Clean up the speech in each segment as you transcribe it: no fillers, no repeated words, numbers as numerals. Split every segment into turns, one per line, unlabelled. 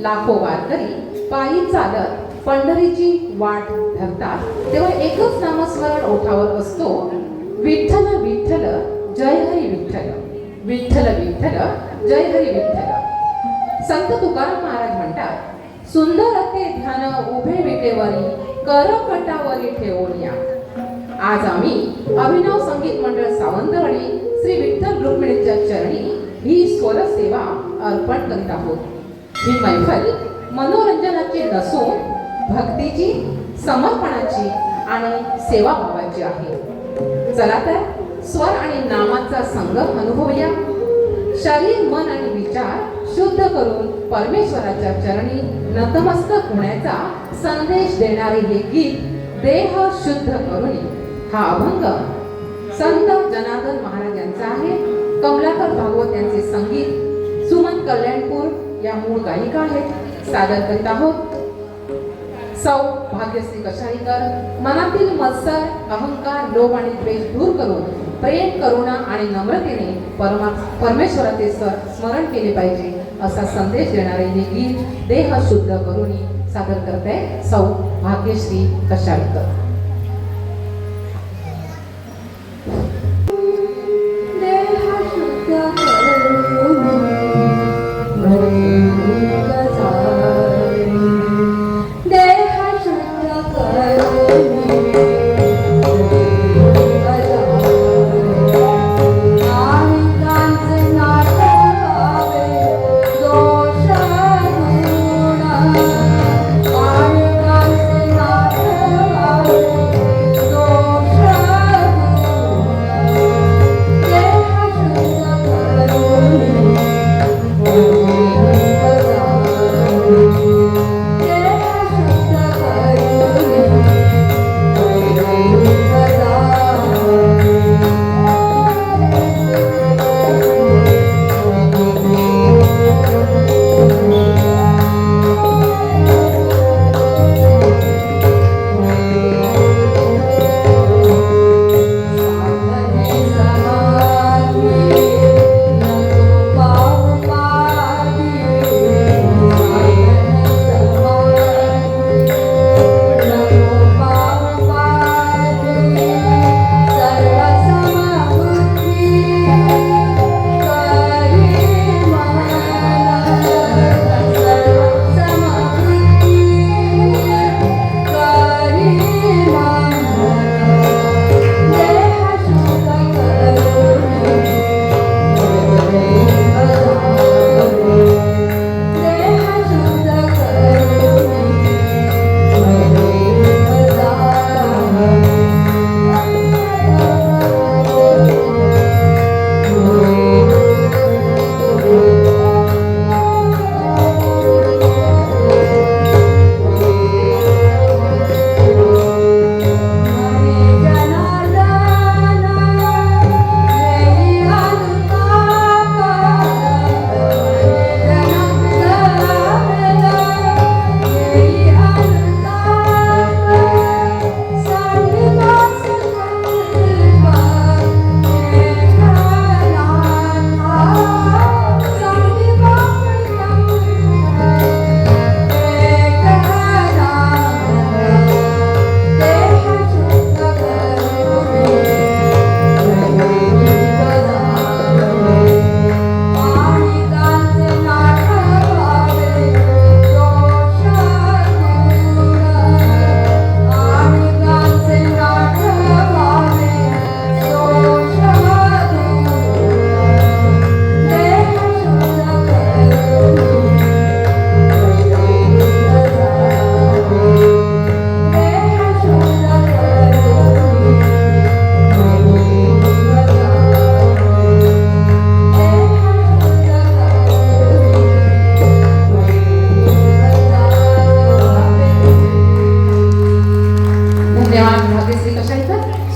लाखो वारकरी पायी चालत पंढरीची वाट धरतात तेव्हा एकच नामस्मरण ओठावर असतो, विठ्ठल विठ्ठल जय हरी विठ्ठल, विठ्ठल विठ्ठल जय हरी विठ्ठल. संत तुकाराम महाराज म्हणतात, सुंदर ते ध्यान उभे विटेवरी कर कटावरी ठेवूया. आज आम्ही अभिनव संगीत मंडळ सावंतवाडी श्री विठ्ठल रुक्मिणीच्या चरणी ही स्वर सेवा अर्पण करीत आहोत. ही मैफल मनोरंजनाची नसून भक्तीची, समर्पणाची आणि सेवाभावाची आहे. चला तर स्वर आणि नामाचा संगम अनुभवूया. शरीर, मन आणि विचार शुद्ध करून परमेश्वराच्या चरणी नतमस्तक होण्याचा संदेश देणारे हे गीत देह शुद्ध करून हा अभंग संत जनार्दन महाराज यांचा आहे. कमलाकर भागवत यांचे संगीत, सुमन कल्याणपूर या मूळ गायिका आहेत. सादर करीत आहोत सौ भाग्यश्री कशाळीकर. मनातील मत्सर, अहंकार, लोभ आणि द्वेष दूर करून प्रेम, करुणा आणि नम्रतेने परमेश्वराचे स्मरण केले पाहिजे असा संदेश देणारे हे गीत देह शुद्ध करून सादर करते सौ भाग्यश्री कशाळीकर.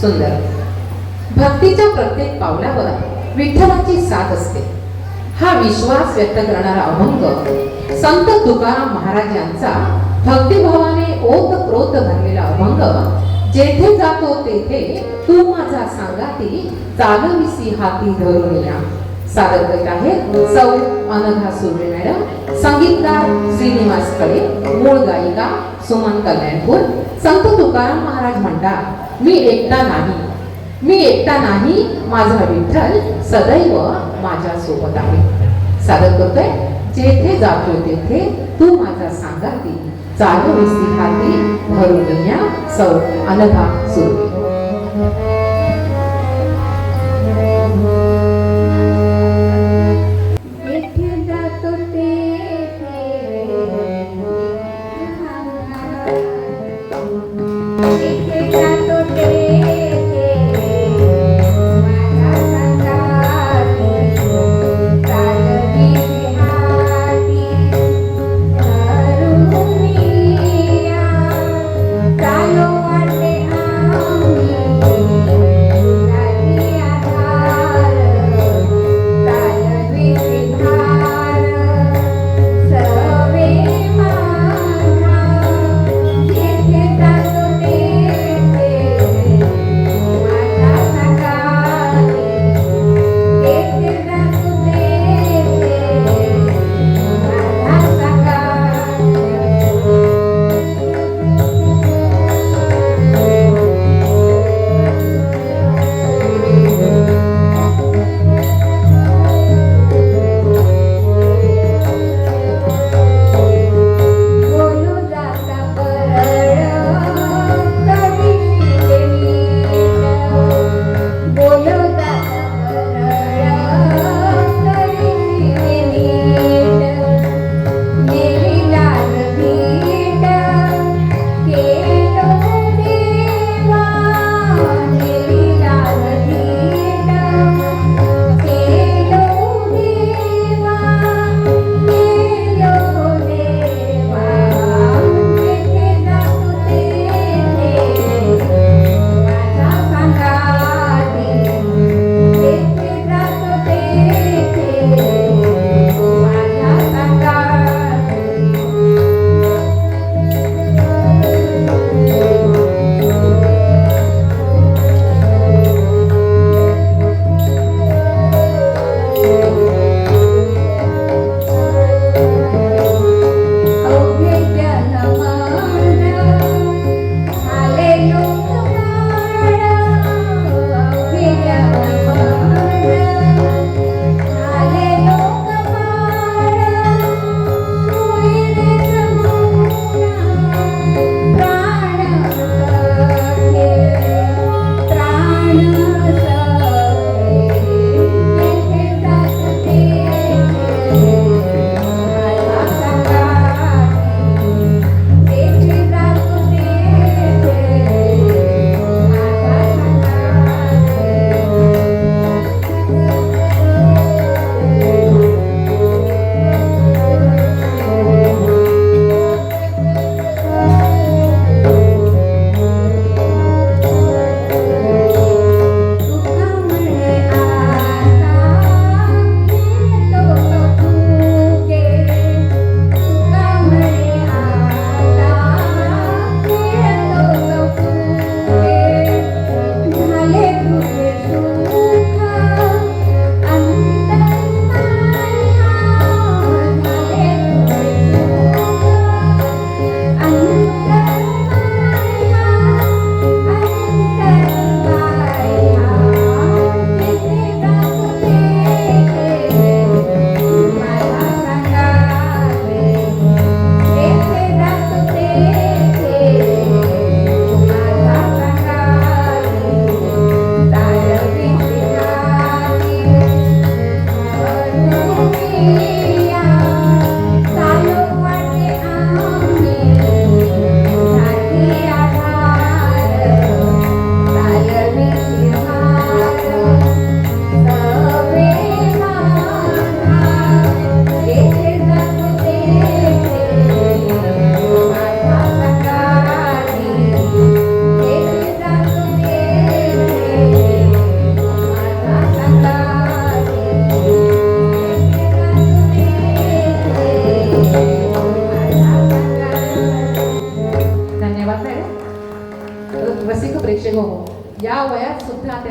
सुंदर. भक्तीच्या प्रत्येक पावलावर विठ्ठलाची साथ असते. हा विश्वास व्यक्त करणारा अभंग संत तुकाराम महाराज यांचा भक्तिभावाने ओतप्रोत भरलेला अभंग. जेथे जातो तेथे तू माझा सांगाती, चालविसी हाती धरून या. सादर करीत आहेत सौ अनघा सुर्वे मॅडम, संगीतकार श्रीनिवास कळे, मूळ गायिका सुमन कल्याणपूर. संत तुकाराम महाराज म्हणतात, मी एकटा नाही, मी एकटा नाही, माझा विठ्ठल सदैव माझ्या सोबत आहे. सादर करतोय, जेथे जातो तेथे तू माझा सांगाती, चालविसी हाती धरून या सौ अनघा सुर्वे.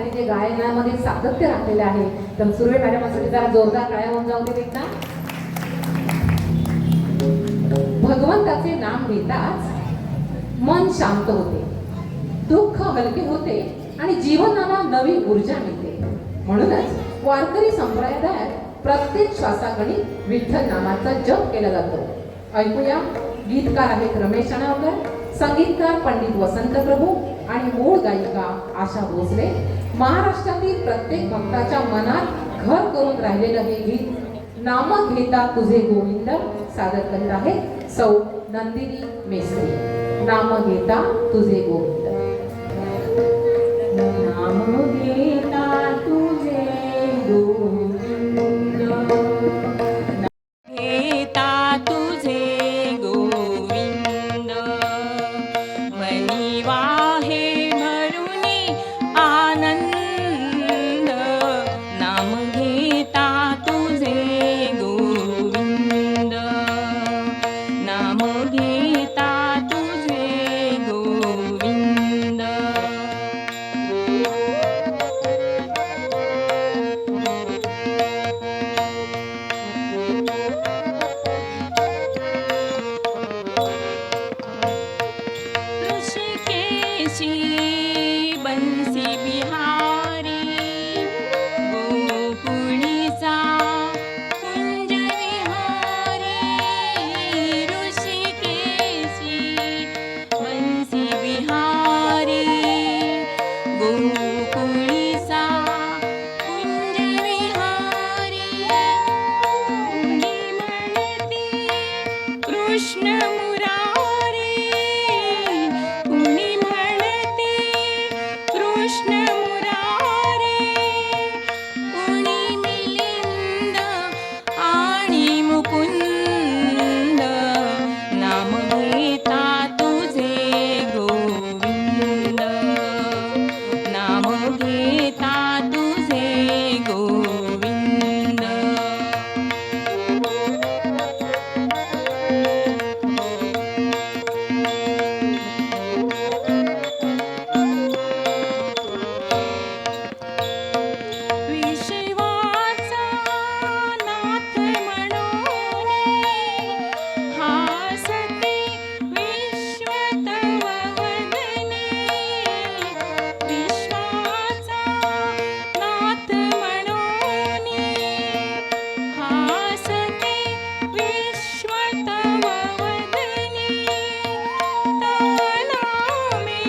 त्यांनी जे गायनामध्ये सातत्य राखलेले आहे. तर सुर्वे मॅडमांसाठी जरा जोरदार टाळ्या होऊन जाऊ दे एकदा. भगवंताचे नाम घेताच मन शांत होते, दुःख हलके होते आणि जीवनाला नवी ऊर्जा मिळते. म्हणूनच वारकरी संप्रदायात प्रत्येक श्वासाकणी विठ्ठल नामाचा जप केला जातो. ऐकूया, गीतकार आहेत रमेश अणावकर, संगीतकार पंडित वसंत प्रभू आणि मूळ गायिका आशा भोसले. महाराष्ट्रातील प्रत्येक भक्ताच्या मनात घर करून राहिलेलं हे गीत नाम घेता तुझे गोविंद सादर करीत आहे सौ नंदिनी मेस्त्री. नाम घेता तुझे गोविंद.
नाम घेता तुझे गोविंद, घेता तुझे गोविंद, मनी वाहे भरुनी आनंद. नाम घेता तुझे गोविंद, नाम घेता तुझे गोविंद. बंसी बिहारी गोकुळीचा कुंज विहारी. ऋषिकेशी बंसी बिहारी गोकुळीचा कुंज विहारी. कुणी म्हणते कृष्ण मुरारी, कुणी म्हणते कृष्ण मुरारी. कुणी मिलिंद आणि मुकुंद. नाम घेता तुझे गोविंद, नाम घेता तुझे गोविंद. विश्वाचा नाथ म्हणूनी हासते विश्व तव वदनी. विश्वाचा नाथ म्हणूनी हासते विश्व तव वदनी. तव नामे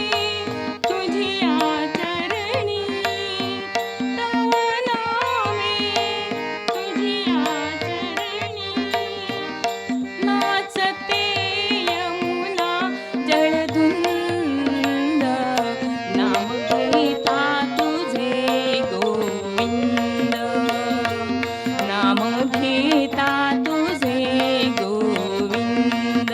तुझिया चरणी, तव नामे तुझिया चरणी. नाचते यमुना जलधुंद. नाम घेता तुझे गोविंद, नाम घेता तुझे गोविंद.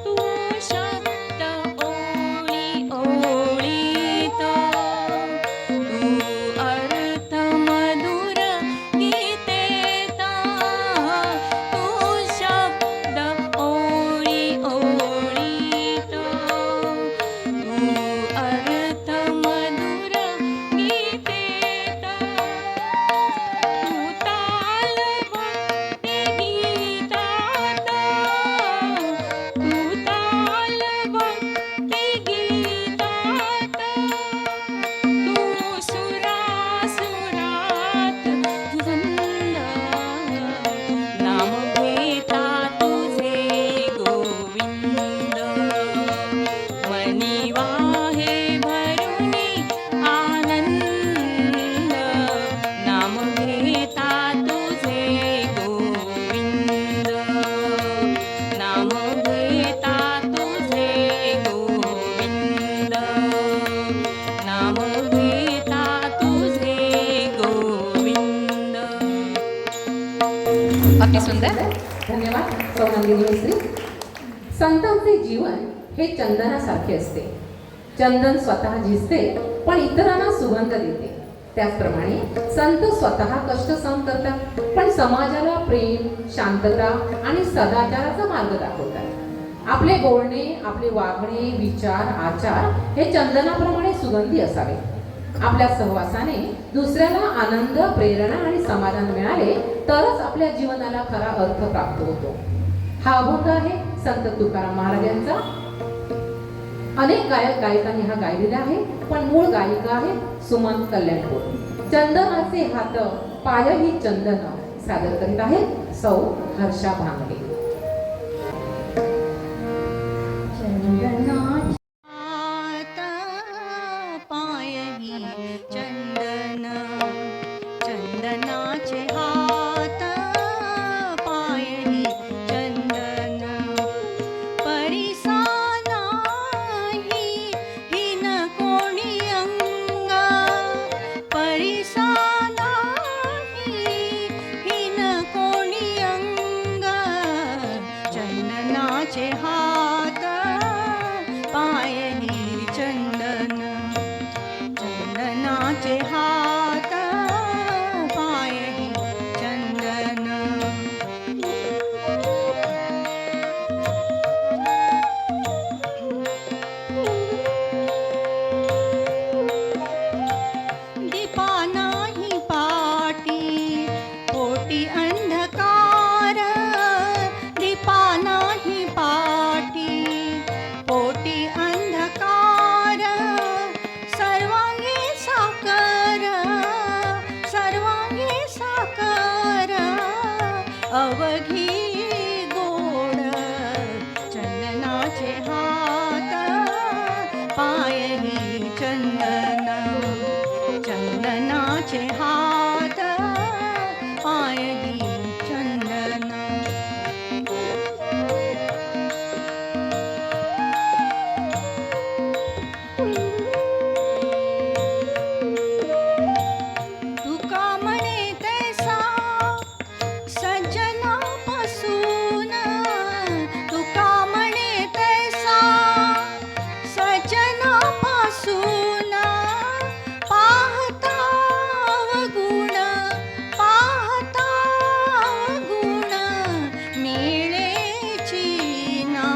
तू शब्द ओळी ओळीत, तू अर्थ मधुर गीतेत. तू शब्द ओळी ओळीत, तू अर्थ मधुर गीतेत. तू ताल भक्ती गीतात, तू ताल भक्ती गीतात. तू सुरासुरात धुंद. नाम घेता तुझे गोविंद, मनी वाहे भरुनी आनंद. नाम घेता तुझे गोविंद, नाम घेता तुझे गोविंद, नाम घेता तुझे गोविंद.
अति सुंदर, धन्यवाद सौ नंदिनी मेस्त्री. संतांचे जीवन हे चंदनासारखे असते. चंदन स्वतः झिजते पण इतरांना सुगंध देते. त्याचप्रमाणे संत स्वतः कष्ट सहन करतात, पण समाजाला प्रेम, शांतता आणि सदाचाराचा मार्ग दाखवतात. आपले बोलणे, आपले वागणे, विचार, आचार हे चंदनाप्रमाणे सुगंधी असावे. आपल्या सहवासाने दुसऱ्याला आनंद, प्रेरणा आणि समाधान मिळाले तरच आपल्या जीवनाला खरा अर्थ प्राप्त होतो. हा अभंग आहे संत तुकाराम महाराज यांचा. अनेक गायक गायकांनी हा गायलेला आहे, पण मूळ गायिका आहे सुमन कल्याणपूर. चंदनाचे हात पायही चंदन सादर करीत आहेत सौ हर्षा भांगे.
हात पायही चंदन, चंदनाचे हात पायही चंदन, परिसा नाही हिन कोणी अंग, परिसा नाही हिन कोणी अंग, चंदनाचे हात पायही चंदन, चंदनाचे हात पायही चंदन. दीपा नाही पाटी पोटी अंधकार, दीपा नाही पाटी पोटी अंधकार, सर्वांगी साकर, सर्वांगी साकर, अवघी गोड, चंदनाचे हात पायही चंदन, चंदनाचे हात पायही चंदन. तुका म्हणे तैसा सज्जनापासून, तुका म्हणे तैसा सज्जनापासून, पाहता अवगुण, पाहता अवगुण, मिळेची ना,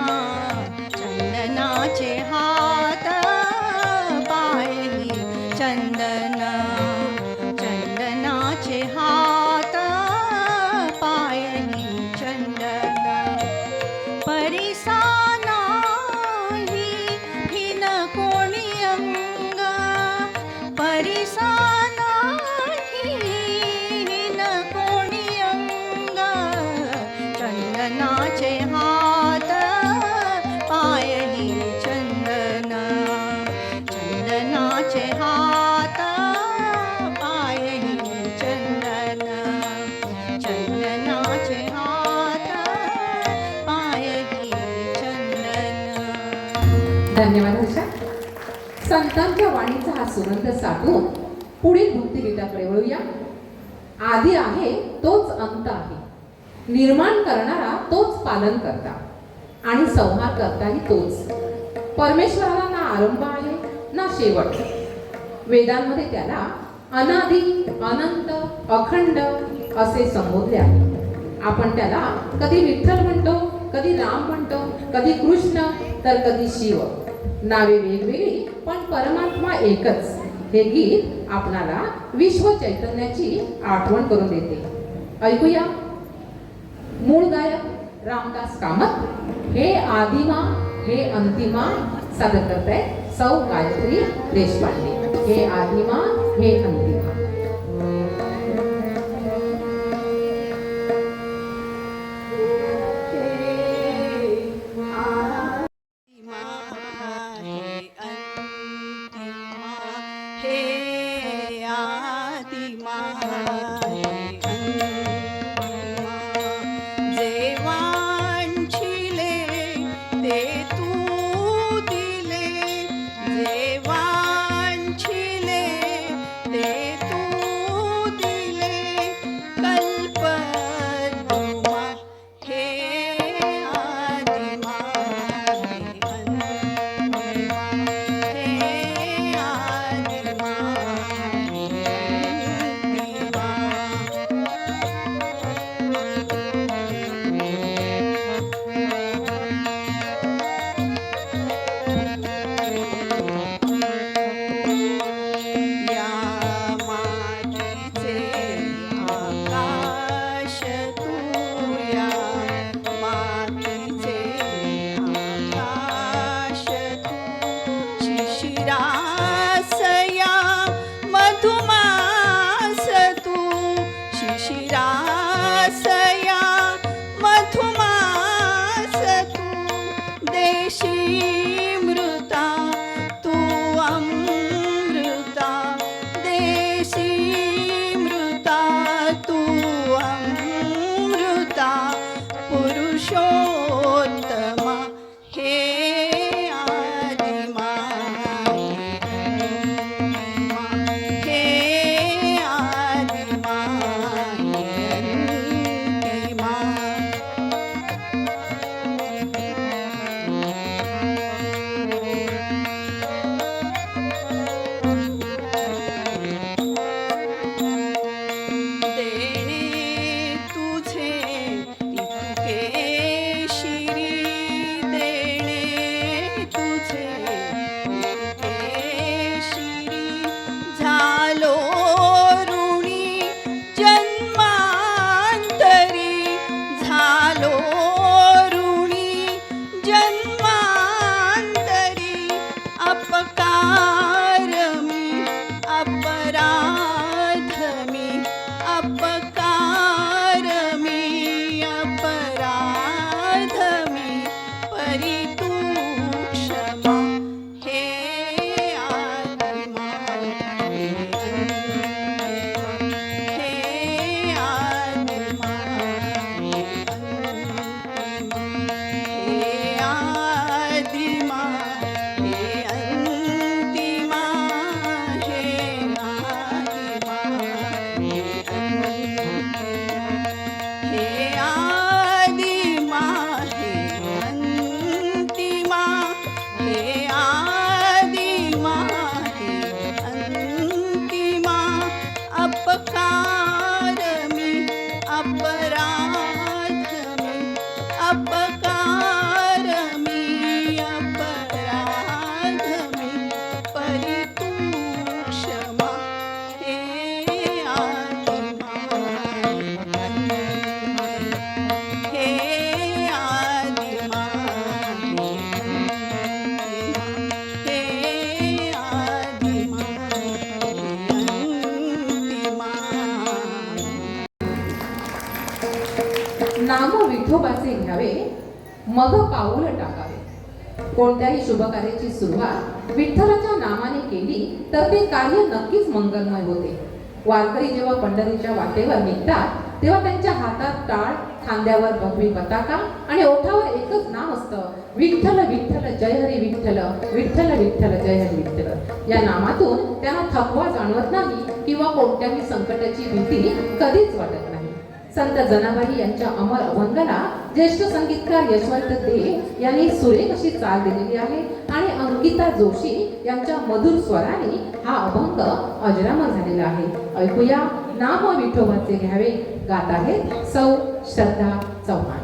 चंदनाचे हात पायही चंदन, चंदनाचे हात पायही चंदन, परिसा नाही हिन कोणी अंग, परिसा नाही हिन कोणी अंग, चंदनाचे हात पायही चंदन, चंदनाचे हात पायही चंदन, चंदनाचे हात पायही चंदन.
धन्यवाद हर्षा. संतांच्या वाणीचा हा सुगंध साठवून पुढील भक्तिगीताकडे वळूया. आधी आहे तोच अंत आहे, निर्माण करणारा तोच पालन करता आणि संहार करताही तोच. परमेश्वराला ना आरंभ आहे ना शेवट. वेदांमध्ये त्याला अनादि, अनंत, अखंड असे संबोधले आहे. आपण त्याला कधी विठ्ठल म्हणतो, कधी राम म्हणतो, कधी कृष्ण तर कधी शिव. नावे वेगवेगळी पण परमात्मा एकच. हे गीत आपणाला विश्व चैतन्याची आठवण करून देते. ऐकूया. मूळ गायक रामदास कामत, हे आदिमा हे अंतिमा सादर करतायत सौ गायत्री देशपांडे. हे आदिमा हे अंतिमा.
ते शिशिरासया मधुमास तू देशी मृता तू अमृता देशी मृता तू अमृता पुरुषोत्तमा हे आदिमा हे आदिमा अंतिमा देणे तुझे इतके शिरी देणे तुझे इतके शिरी झालो ऋणी जन्मांतरी झालो ऋणी जन्मांतरी अपकार मी अपराध मी अपकार मी अपराध मी परी तू क्षमा हे आदिमा हे आदिमा हे आदिमा हे अंतिमा हे आदिमा हे आदिमा हे अंतिमा हे आदिमा हे अंतिमा अपकार मी अपराध मी अपकार मी अपराध मी परी तू क्षमा हे आदिमा हे आदिमा हे आदिमा अंतिमा
नाम विठोबाचे घ्यावे मग पाऊल टाकावे. कोणत्याही शुभकार्याची सुरुवात विठ्ठलाच्या नामाने केली तर ते कार्य नक्कीच मंगलमय होते. वारकरी जेव्हा पंढरीच्या वाटेवर निघतात तेव्हा त्यांच्या हातात टाळ, खांद्यावर भगवी पताका आणि ओठावर एकच नाव असतं, विठ्ठल विठ्ठल जय हरी विठ्ठल, विठ्ठल विठ्ठल जय हरी विठ्ठल. या नामातून त्यांना थकवा जाणवत नाही किंवा कोणत्याही संकटाची भीती कधीच वाटत नाही. संत जनाबाई यांच्या अमर अभंगाला ज्येष्ठ संगीतकार यशवंत दे यांनी सुरेख अशी चाल दिलेली आहे आणि अंकिता जोशी यांच्या मधुर स्वराने हा अभंग अजरामर झालेला आहे. ऐकूया नाम विठोबाचे घ्यावे. गात आहेत सौ श्रद्धा चव्हाण.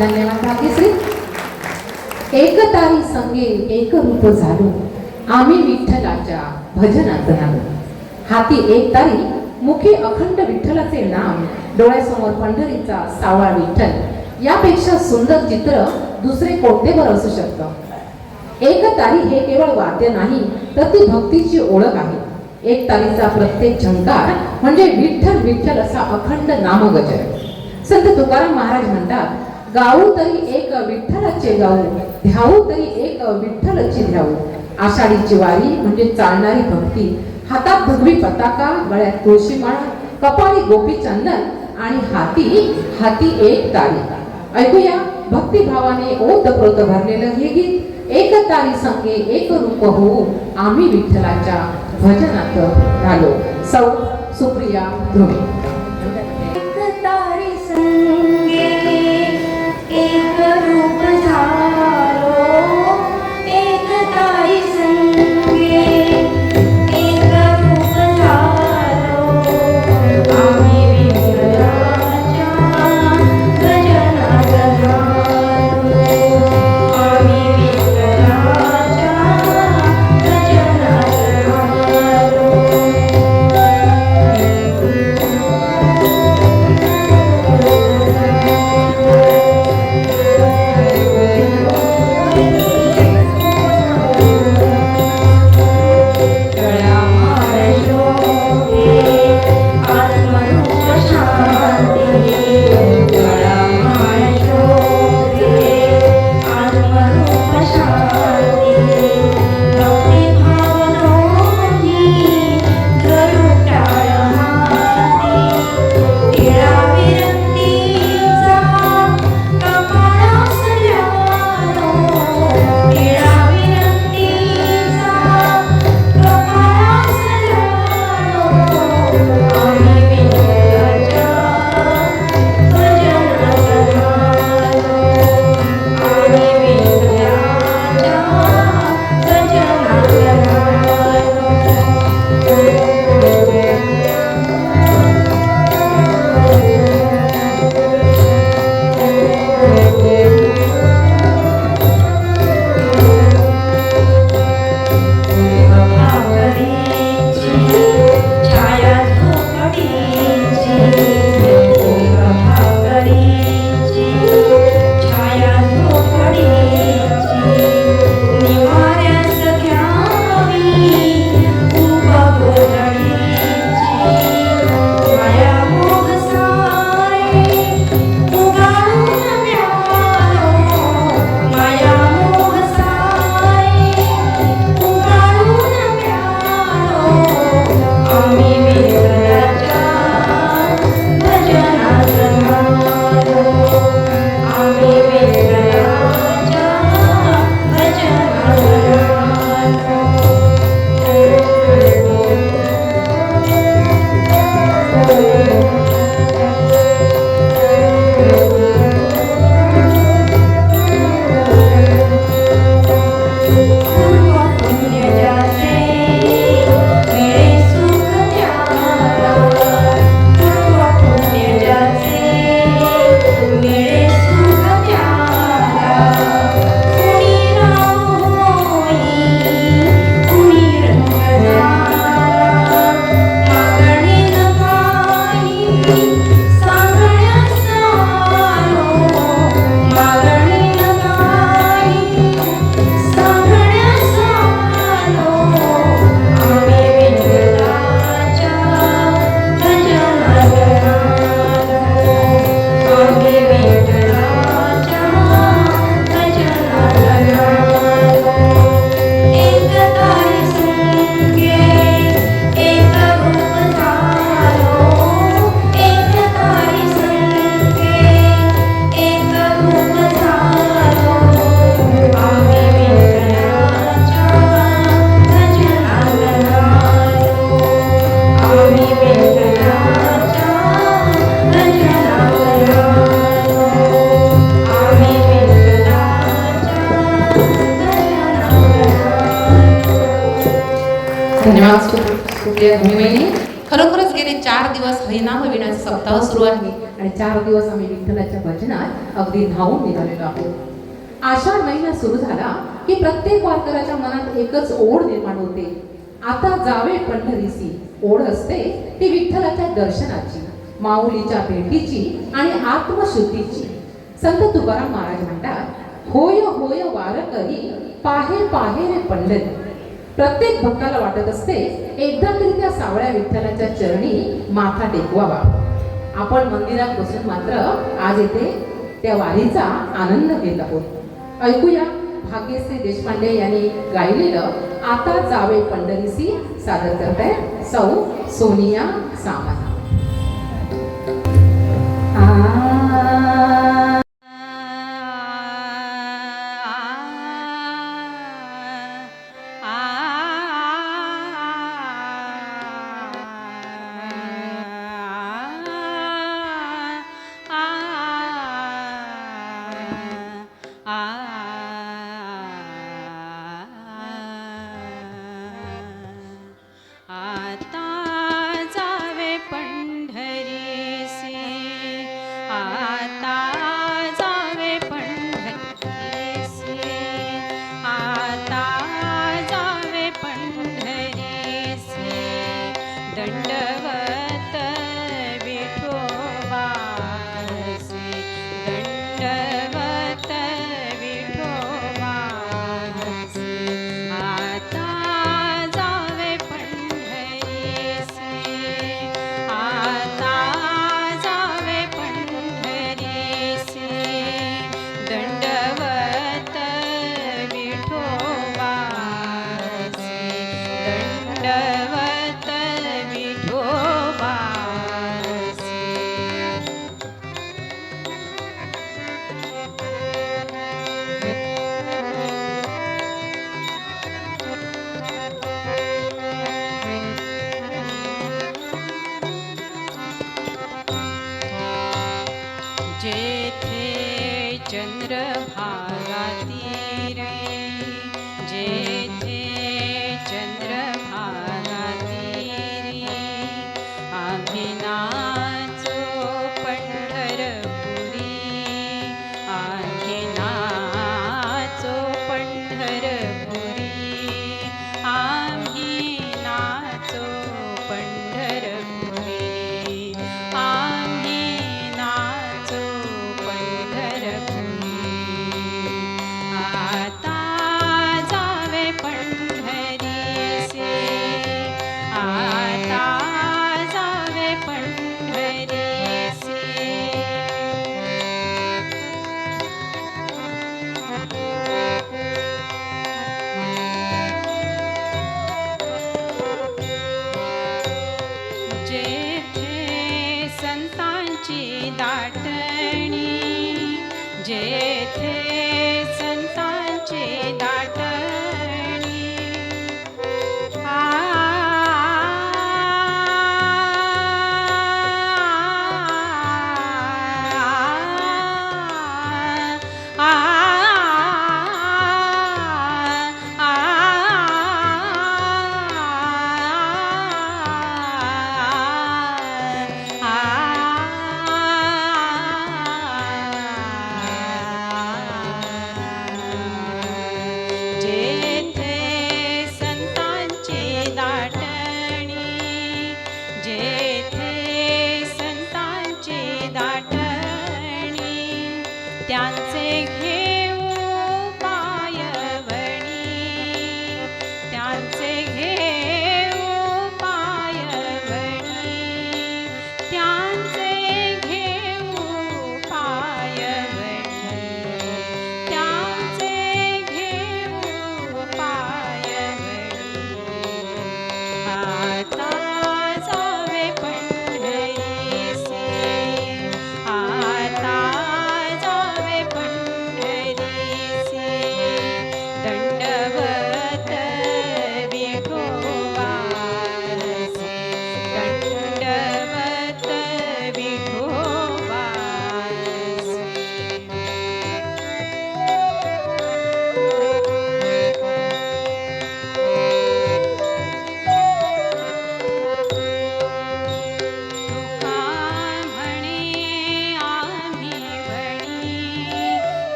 धन्यवाद भाग्यश्री. एक तारी संगे एक रूप झालो आम्ही विठ्ठलाच्या भजनाचं नाव. हाती एक तारी, मुखी अखंड विठ्ठलाचे नाम, डोळ्यासमोर पंढरीचा सावळा विठ्ठल. यापेक्षा सुंदर चित्र दुसरे कोणते बरं असू शकतं? एक तारी हे केवळ वाद्य नाही, तर ती भक्तीची ओळख आहे. एक तारीचा प्रत्येक झंकार म्हणजे विठ्ठल विठ्ठल असा अखंड नामगजर. संत तुकाराम महाराज म्हणतात, गाऊ तरी एक विठ्ठलाचे गाऊ, ध्याऊ तरी एक विठ्ठलची ध्याऊ. आषाढीची वारी म्हणजे चालणारी भक्ती. हातात भगवी पताका, गळ्यात तुळशी माळा, कपाळी गोपी चंदन आणि हाती एक तारी. ऐकूया भक्तिभावाने ओतप्रोत भरलेलं हे गीत. एक तारी संगे एक रूप होऊ, आम्ही विठ्ठलाच्या भजनात घालो. सौ सुप्रिया ध्रुवे.
एक तारी संगे एक रूप झालो, एक तारी संगे एक रूप झालो. आम्ही विठ्ठलाच्या भजनात घालो, आम्ही विठ्ठलाच्या भजनात घालो.
धन्यवाद सुप्रिया धुमीवहिनी. खरोखरच गेले 4 दिवस हरिनाम विण्याचा सप्ताह सुरू आहे आणि 4 दिवस आम्ही विठ्ठलाच्या भजनात अगदी धावून निघालेलो आहोत. आषाढ महिना सुरू झाला की प्रत्येक वारकऱ्याच्या मनात एकच ओढ निर्माण होते, आता जावे पंढरीसी ओढ असते ती विठ्ठलाच्या दर्शनाची, माऊलीच्या भेटीची आणि आत्मशुद्धीची. संत तुकाराम महाराज म्हणतात, होय होय वारकरी पाहे पाहे रे पंढरी. प्रत्येक भक्ताला वाटत असते एकदा तरी त्या सावळ्या विठ्ठलाच्या चरणी माथा टेकवावा. आपण मंदिरात बसून मात्र आज येथे त्या वारीचा आनंद घेत आहोत. ऐकूया भाग्यश्री देशपांडे यांनी गायलेलं आता जावे पंढरीसी. सादर करताय सौ सोनिया सामंत.
आता जावे पंढरीसी, आता जावे पंढरीसी, आता जावे पंढरीसी. दंडवत विठोबासी, दंडवत विठोबासी. आता जावे पंढरीसी, आता जावे पंढरीसी. दंडवत विठोबासी, दंडवत विठोबासी. जेथे चंद्रभागा तीरे, जेथे चंद्रभागा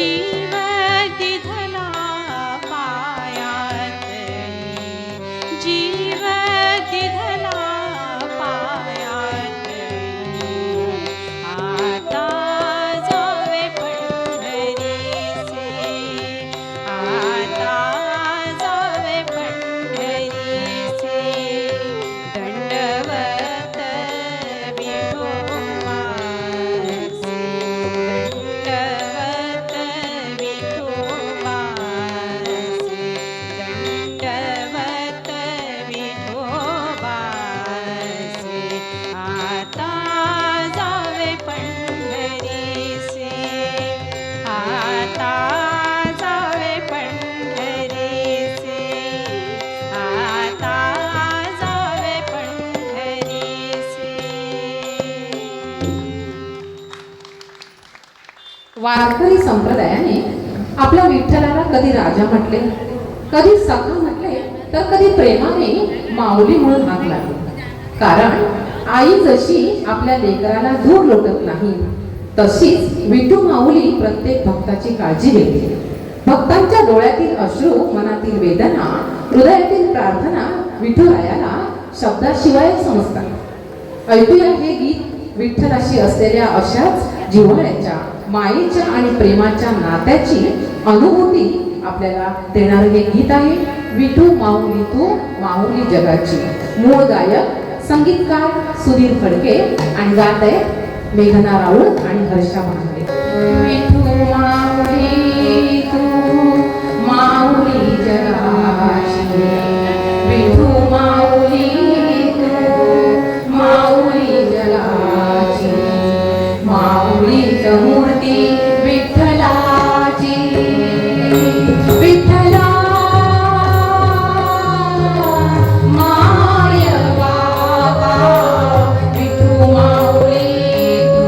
जीव दिधला पायातली, जीव दिधला पायातली, आता जावे पंढरीसे, आता जावे पंढरीसे, दंडवत विठोबासे, दंडवत विठोबासे, दंडवत विठोबासे, आता जावे पंढरीसे, आता जावे पंढरीसे, आता जावे पंढरीसे.
वारकरी संप्रदायाने आपल्या विठ्ठलाला कधी राजा म्हटले, कधी सखा म्हटले, तर कधी प्रेमाने माऊली म्हणून हाक लागले. कारण आई जशी आपल्या लेकराला दूर लोटत नाही, तशीच विठू माऊली प्रत्येक भक्ताची काळजी घेते. भक्तांच्या डोळ्यातील अश्रू, मनातील वेदना, हृदयातील प्रार्थना विठुरायाला शब्दाशिवाय समजतात. ऐकूया हे गीत विठ्ठलाशी असलेल्या अशाच जिव्हाळ्याच्या, मायेच्या आणि प्रेमाच्या नात्याची अनुभूती आपल्याला देणारं हे गीत आहे. विठू माऊली तू माऊली जगाची. मूळ गायक संगीतकार सुधीर फडके आणि गात आहे मेघना राऊळ आणि हर्षा भांगरे. विठू माऊली तू माऊली जगाची, विठू माऊली तू माऊली जगाची, माऊलीच मूर्ती विठ्ठलाची, विठ्ठला माय बाबा, विठू माऊली तू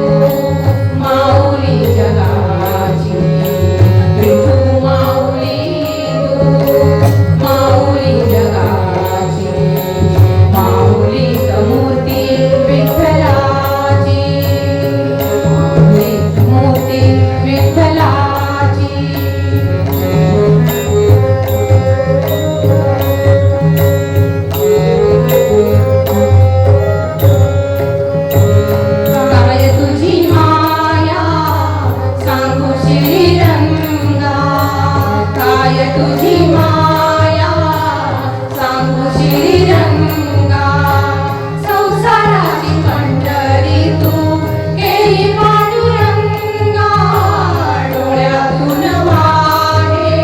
माऊली जगाची, विठू माऊली तू माऊली जगाची, माऊलीच मूर्ती विठ्ठलाची, मूर्ती विठ्ठलाची. काय तुझी माया सांगू श्रीरंगा, काय तुझी माया सांगू श्रीरंगा, संसाराची पंढरी तू केली पांडुरंगा, डोळ्यातून वाहे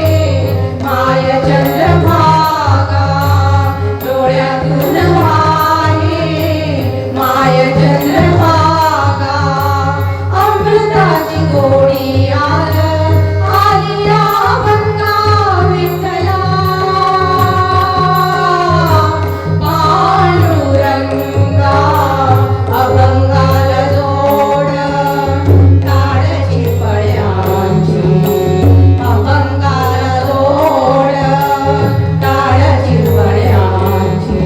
माय चंद्रभागा, डोळ्यातून वाहे माय चंद्रभागा, अमृताची गोडी आली अभंगा विठ्ठला, पांडुरंगा अभंगाला जोड ताडची फळ्यांची, अभंगाला जोड ताडची फळ्यांची,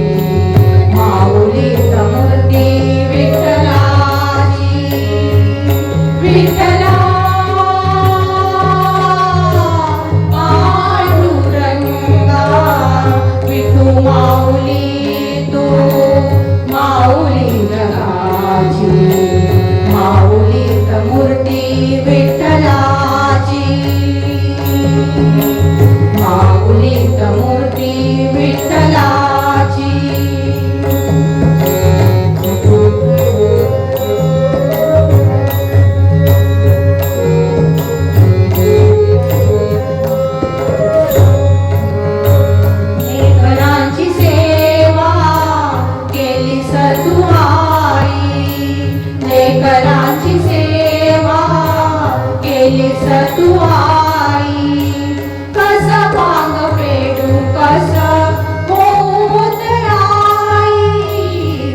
माऊलीच मूर्ती विठ्ठलाची, विठ्ठला पांडुरंगा, विठू माऊली तू माऊली जगाची, माऊलीच मूर्ती विठ्ठलाची, माऊलीच मूर्ती विठ्ठलाची. लेकरांची सेवा केली तू आई, लेकरांची सेवा केली तू आई, कस भांग पेटू कस होऊ तराई,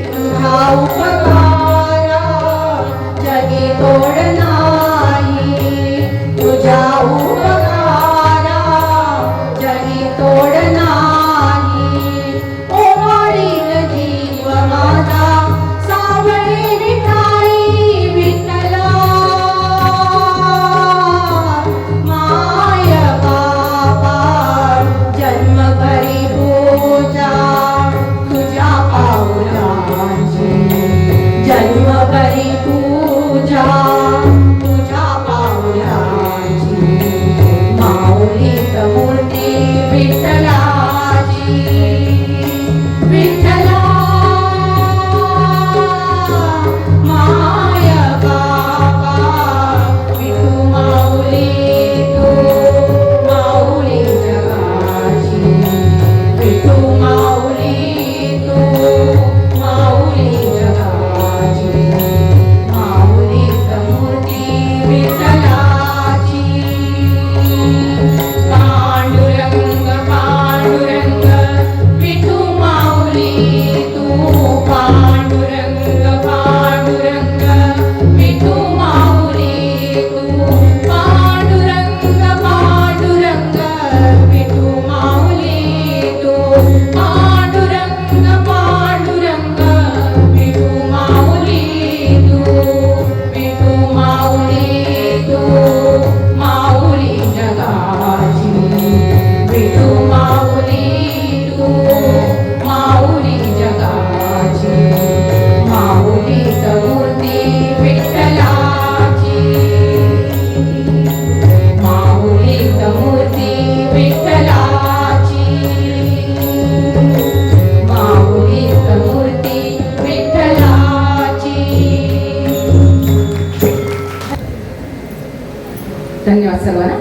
तुझा उपकारा जगी तोड नाही, तुझा उपकारा जगी तोड नाही, ओवाळील जीव माझा सावळे विठाई, विठ्ठला मा माऊलीत मूर्ती विठ्ठलाची विठ्ठला माय बाबा विठू माऊली तू माऊली जगाची विठू माऊली तू माऊली जगाची माऊलीत मूर्ती विठ्ठलाची पांडुरंग पांडुरंग विठू माऊली तू पांडुरंग पांडुरंग विठू माऊली तू पांडुरंग पांडुरंग विठू माऊली तू पांडुरंग पांडुरंग विठू माऊली तू विठू माऊली तू माऊली जगाची विठू माऊली तू माऊली जगाची माऊलीत मूर्ती विठ्ठलाची माऊलीत मूर्ती विठ्ठलाची माऊलीत मूर्ती विठ्ठलाची. धन्यवाद सर्वांना.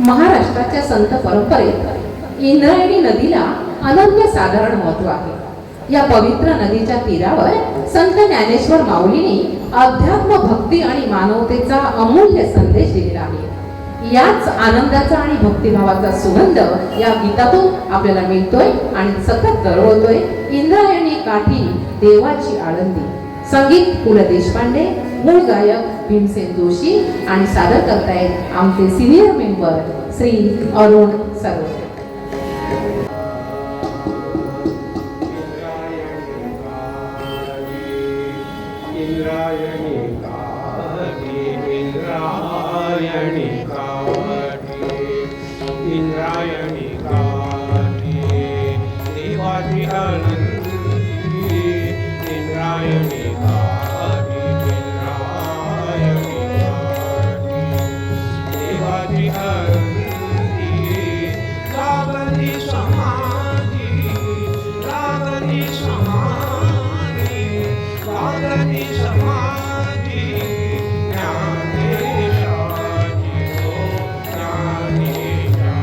महाराष्ट्राच्या संत परंपरेत इंद्रायणी नदीला अनन्यसाधारण महत्व आहे. या पवित्र नदीच्या तीरावर संत ज्ञानेश्वर माऊलींनी अध्यात्म भक्ती आणि मानवतेचा अमूल्य संदेश दिलेला आहे. याच आनंदाचा आणि भक्तिभावाचा सुगंध या गीतातून आपल्याला मिळतोय आणि सतत दरवळतोय. इंद्रायणी काठी देवाची आळंदी. संगीत पु ल देशपांडे, मूळ गायक भीमसेन जोशी आणि सादर करतायत आमचे सिनियर मेंबर श्री अरुण सरोदे.
इंद्रायणी काठी इंद्रायणी काठी इंद्रायणी काठी देवाची आनंदी इंद्रायणी काठी इंद्रायणी काठी देवाची आनंदी लागली समाधी लागली समाधी लागली समाधी ज्ञानेशाची हो ज्ञानेशा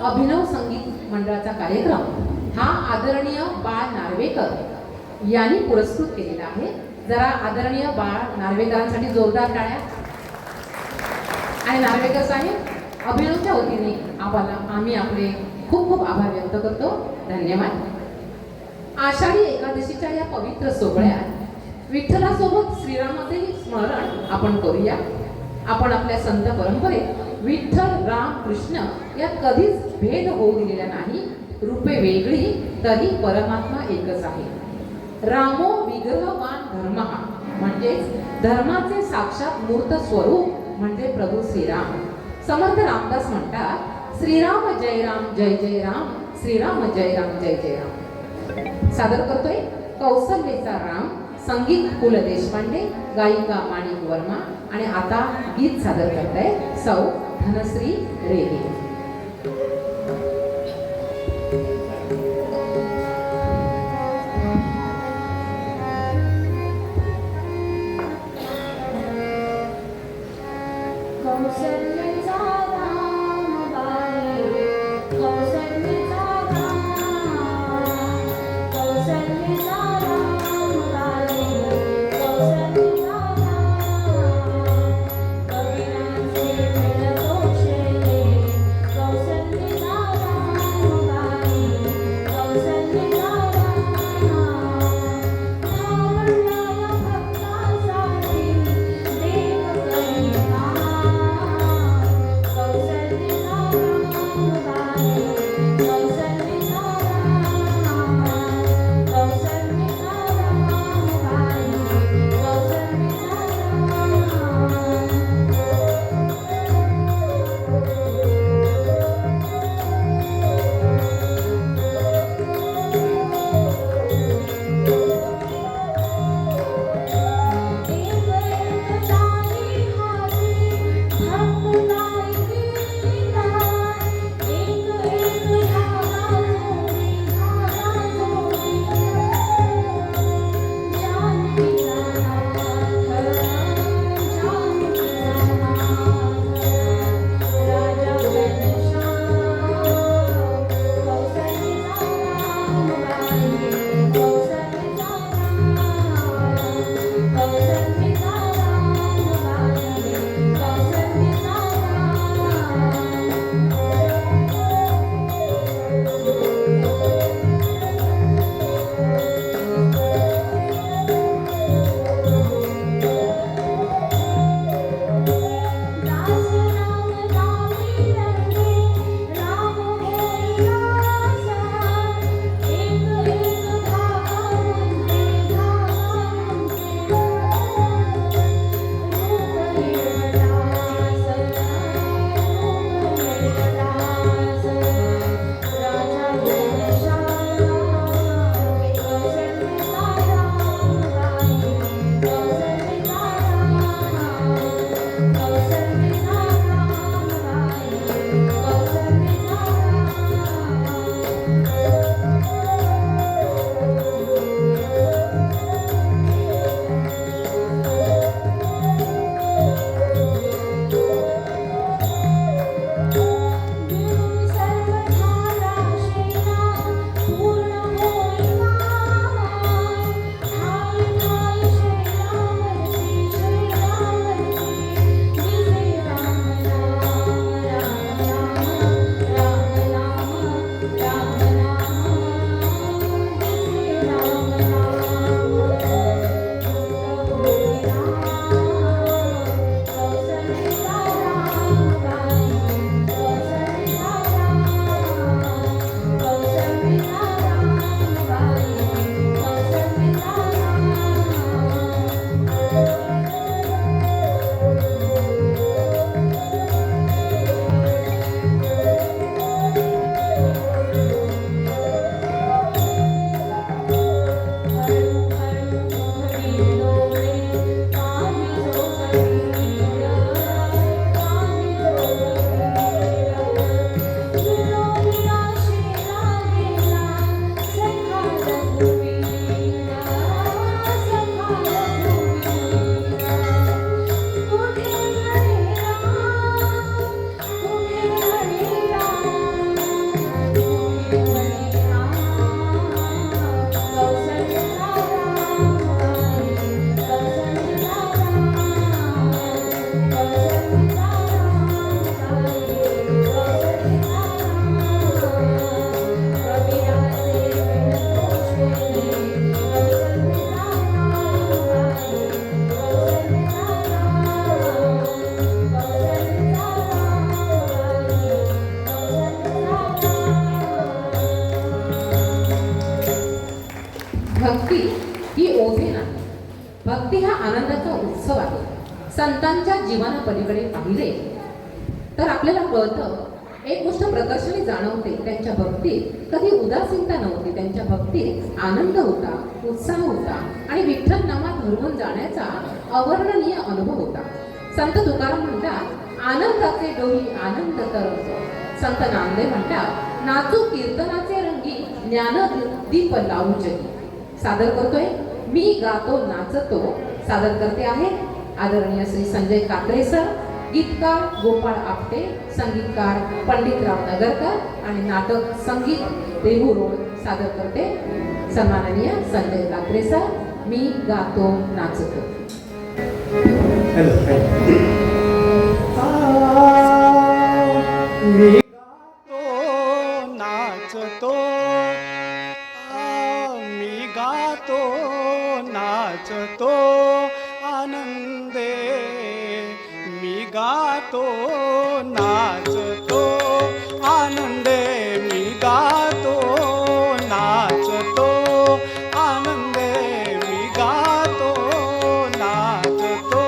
अभिनव संगीत मंडळाचा कार्यक्रम हा आदरणीय बाळ नार्वेकर यांनी पुरस्कृत केलेला आहे. जरा आदरणीय बाळ नार्वेकरांसाठी जोरदार टाळ्या. आणि नार्वेकर साहेब अभिनवच्या वतीने आम्ही आपले खूप खूप आभार व्यक्त करतो. धन्यवाद. आषाढी एकादशीच्या या पवित्र सोहळ्यात विठ्ठलासोबत श्रीरामाचेही स्मरण आपण करूया. आपण आपल्या संत परंपरेत विठ्ठल राम कृष्ण यात कधीच भेद होऊ दिलेला नाही. रूपे वेगळी तरी परमात्मा एकच आहे. रामो विग्रहवान धर्म म्हणजेच धर्माचे साक्षात मूर्त स्वरूप म्हणजे प्रभू श्रीराम. समर्थ रामदास म्हणतात, श्रीराम जय राम जय जय राम, श्रीराम जय राम जय जय राम. सादर करतोय कौसल्येचा राम, संगीत पु ल देशपांडे, गायिका माणिक वर्मा. आणि आता गीत सादर करताय सौ धनश्री रेगे.
कौसल्याचा राम बाई, कौसल्याचा राम, कौसल्याचा राम बाई, कौसल्याचा राम. कबीराचे वेद पोषले,
भक्ती ही ओझे नाही, भक्ती हा आनंदाचा उत्सव आहे. संतांच्या जीवनापलीकडे पाहिले तर आपल्याला कळतं, एक गोष्ट प्रकर्षाने जाणवते, त्यांच्या भक्तीत कधी उदासीनता नव्हती. त्यांच्या भक्तीत आनंद होता, उत्साह होता आणि विठ्ठल नामात हरवून जाण्याचा अवर्णनीय अनुभव होता. संत तुकाराम म्हणतात, आनंदाचे डोही आनंद तरंग. संत नामदेव म्हणतात, नाचू कीर्तनाचे रंगी ज्ञान दीप लावू जगी. सादर करतोय मी गातो नाचतो. सादर करते आहेत आदरणीय श्री संजय कात्रे सर, गीतकार गोपाळ आपटे, संगीतकार पंडितराव नगरकर आणि नाटक संगीत देहू रोड. सादर करते सन्माननीय संजय कात्रे सर, मी गातो नाचतो.
मी गातो नाचतो, मी गातो नाचतो आनंदे. मी गातो नाचतो आनंदे. मी गातो नाचतो आनंदे. मी गातो नाचतो.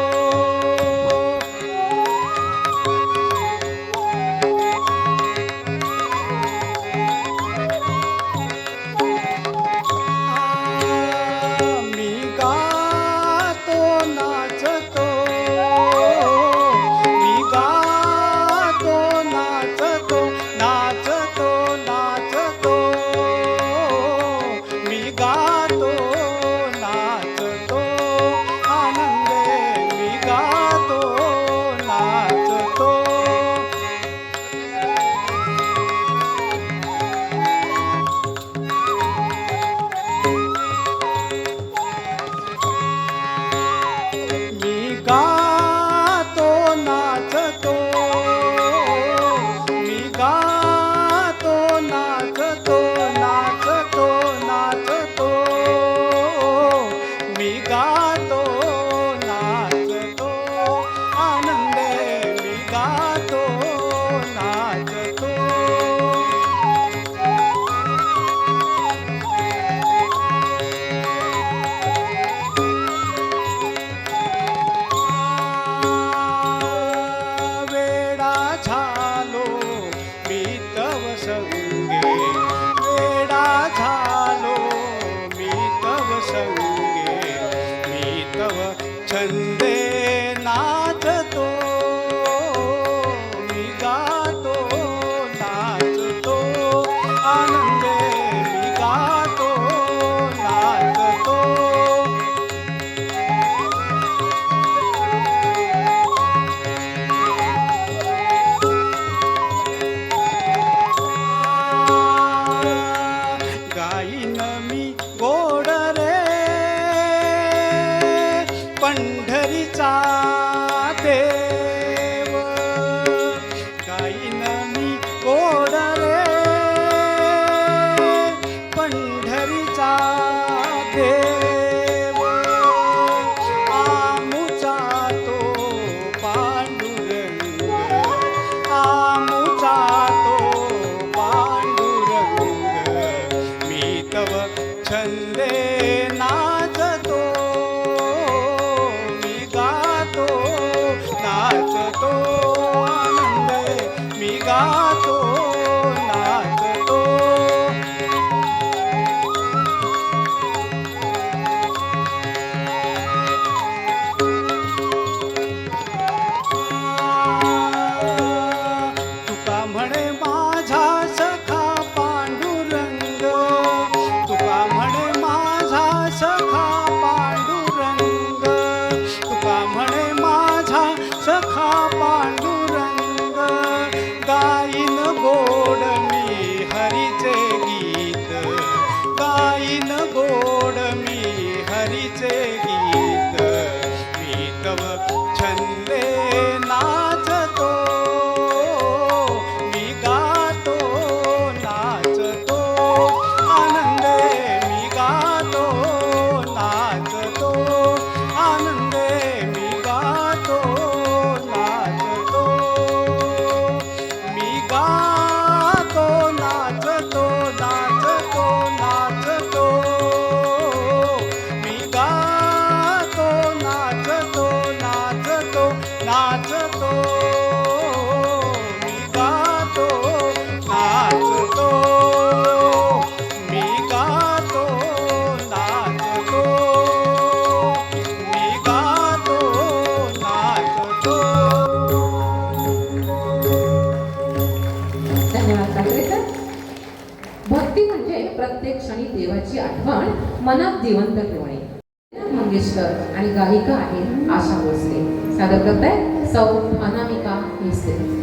करायचं? भक्ती म्हणजे प्रत्येक क्षणी देवाची आठवण मनात जिवंत ठेवणे. मंगेशकर आणि गायिका आहेत आशा भोसले. सादर करताय सौ अनामिका मिस्त्री.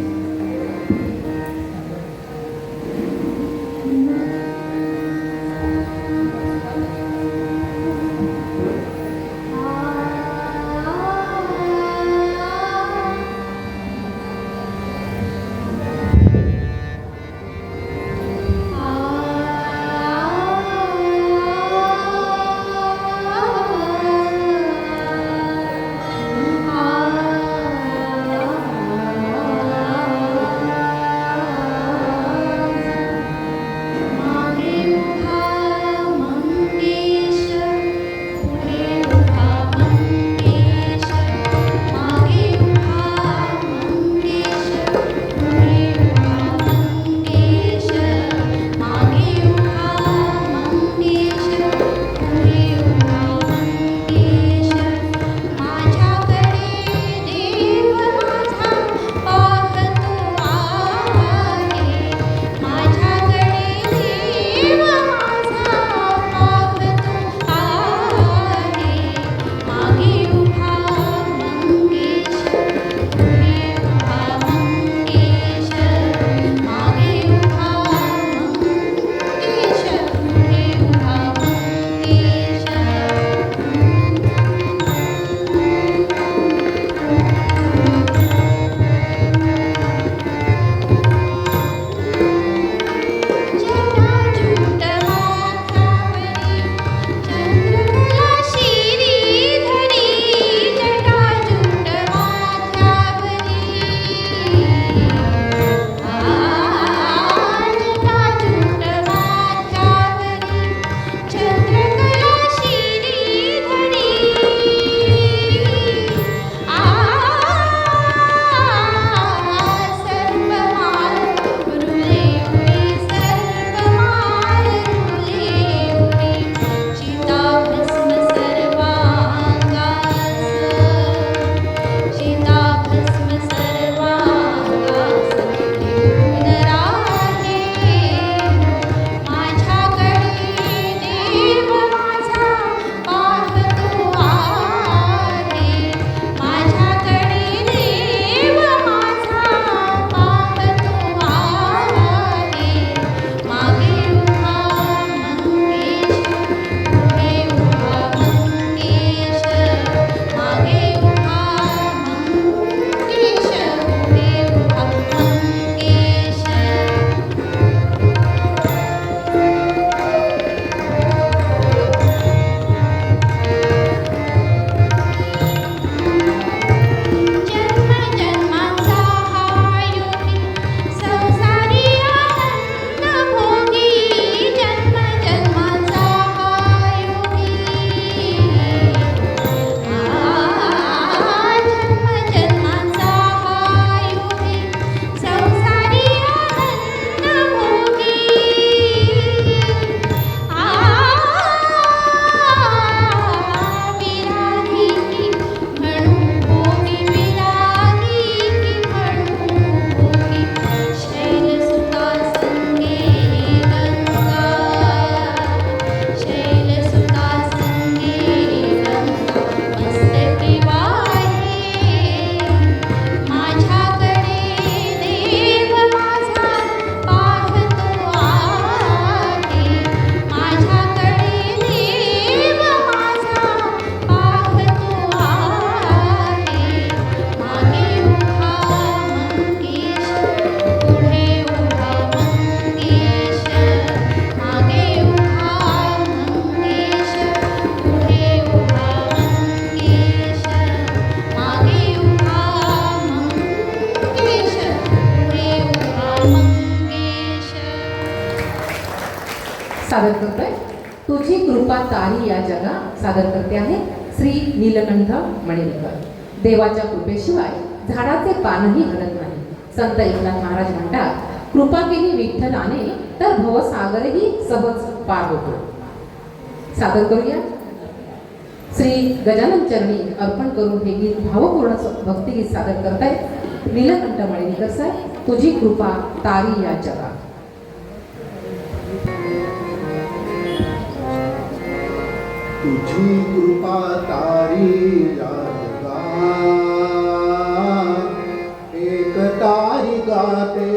सादर करतोय तुझी कृपा तारी या जगा. सादर करते आहे श्री नीलकंठ मणिरकर. देवाच्या कृपेशिवाय झाडाचे पानही हलत नाही. संत एकनाथ महाराज म्हणतात, कृपा केली विठ्ठलाने तर भवसागरही सहज पार होतो. सादर करूया श्री गजानन चरणी अर्पण करून हे गीत भावपूर्ण भक्तिगीत सादर करतायत नीलकंठ मणिरकर साहेब. तुझी कृपा तारी या जगा.
तुझी कृपा तारी या जगात, एक तारी गाते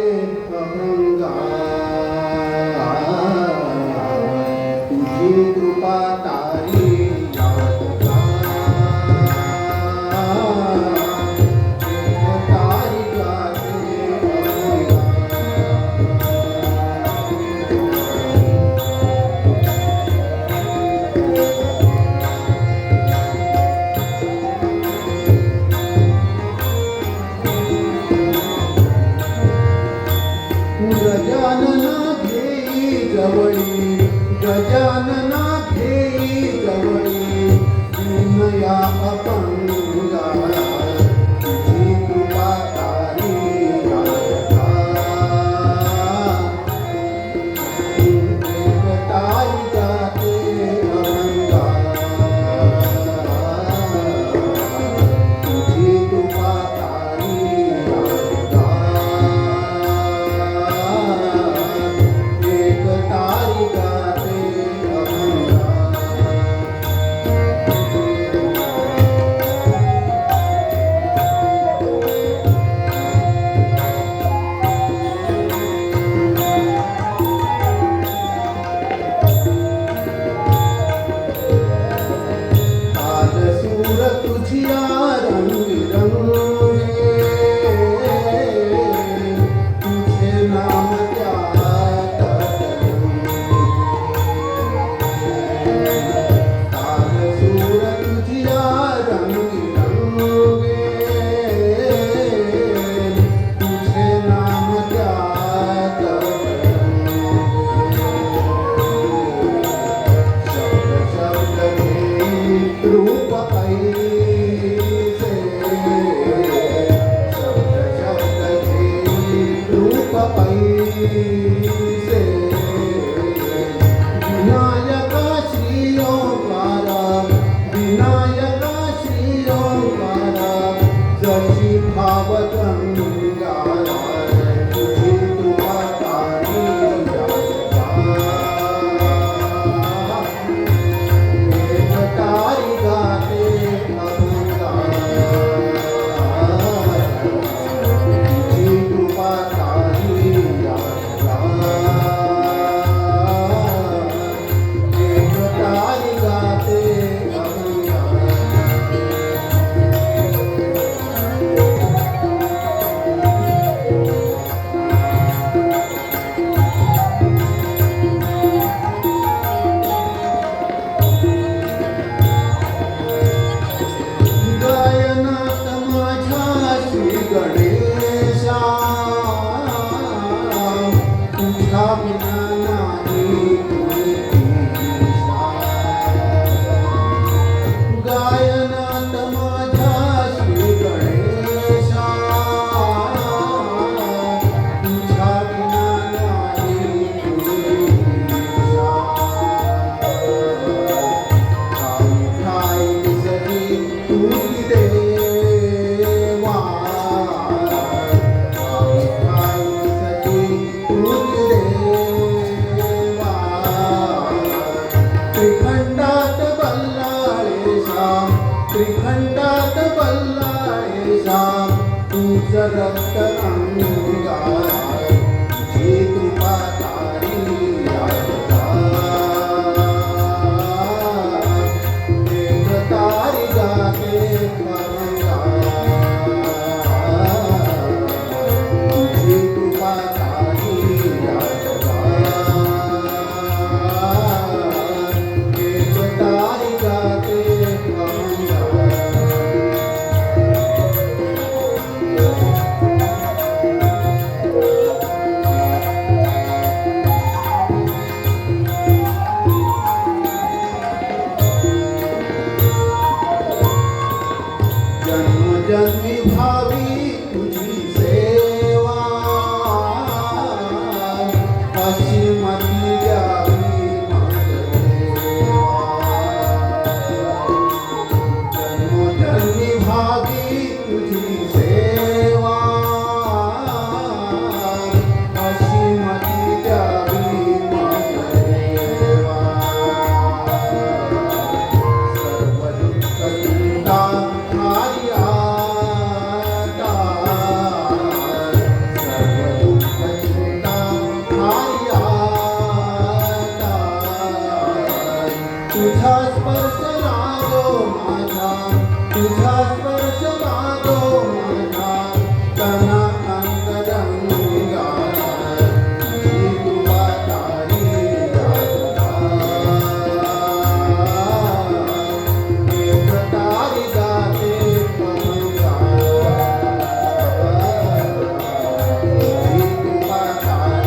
अभंगा. तुझी कृपा तारी या जगात, एक तारी गाते अभंगा. गजानना घेई जवळी, गजानना घेई जवळी, विनया अपंगा. तुझी कृपा तारी या जगात, एक तारी गाते अभंगा. तुझी कृपा तारी या जगात, एक तारी गाते अभंगा. आज सूर तुझिया रंगरंगे, तुझे नाम त्यात रंगे. आज सूर तुझिया रंगरंगे, तुझे नाम त्यात रंगे. शब्द शब्द घेई रूप ऐसे, शब्द शब्द घेई रूप ऐसे. विनायका श्री ओंकारा, विनायका श्री ओंकारा, जशी भावगंगा. तुझी कृपा तारी या जगात, एक तारी गाते अभंगा. तुझी कृपा तारी या जगात, एक तारी गाते अभंगा. गायनात माझ्या श्री गणेशा, तुझ्या विना नाही कोणी ईशा. गायनात माझ्या श्री गणेशा, तुझ्या विना नाही कोणी ईशा. ठाई ठाई दिसली तुझी देवा, ठाई ठाई दिसली तुझी देवा. त्रिखंडात बल्लाळेशा, त्रिखंडात बल्लाळेशा, तुझं रक्त अंगा. तुझी कृपा तारी या जगात, एक तारी गाते अभंगा. तुझी कृपा तारी या जगात, एक तारी गाते अभंगा. तुझा स्पर्श लागो माझा तुझा स्पर्श लागो माझा तना अंतरंगाला तुझी कृपा तारी एक तारी गाते तुझी कृपा तारी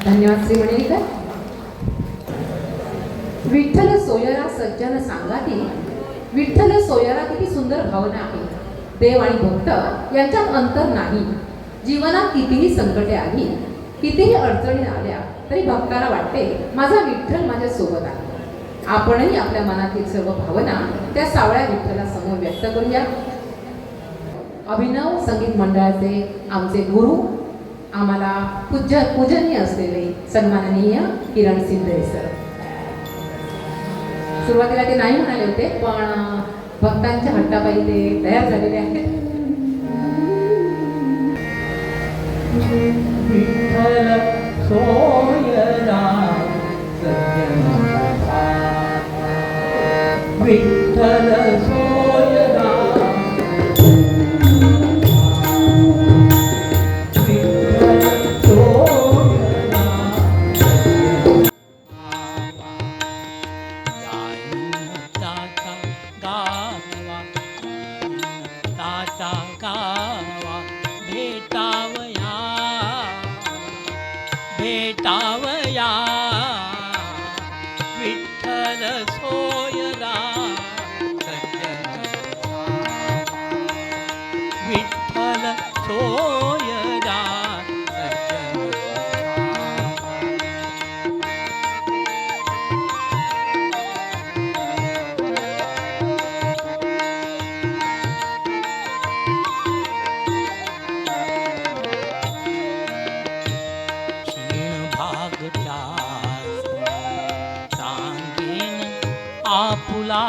धन्यवाद श्री मणिकर. विठ्ठल सोयरा सज्जन सांगाती. विठ्ठल सोयरा किती सुंदर भावना आहे. देव आणि भक्त यांच्यात अंतर नाही. जीवनात कितीही संकटे आली, कितीही अडचणी आल्या तरी भक्ताला वाटते माझा विठ्ठल माझ्या सोबत आहे. आपणही आपल्या मनातील सर्व भावना त्या सावळ्या विठ्ठला समोर व्यक्त करूया. अभिनव संगीत मंडळाचे आमचे गुरु, आम्हाला पूजनीय असलेले सन्माननीय किरण सिद्धे सर. सुरुवातीला ते नाही म्हणाले होते, पण भक्तांच्या हट्टापायी ते तयार झालेले आहेत.
विठ्ठल सोयरा सज्जन विठ्ठल सोयरा विठ्ठल सोयरा ताता गावा ताता गावा भेटावया भेटावया विठ्ठल सोयरा सज्जन विठ्ठल सोयरा सज्जन क्षीण भागत्या सांगेन आपुला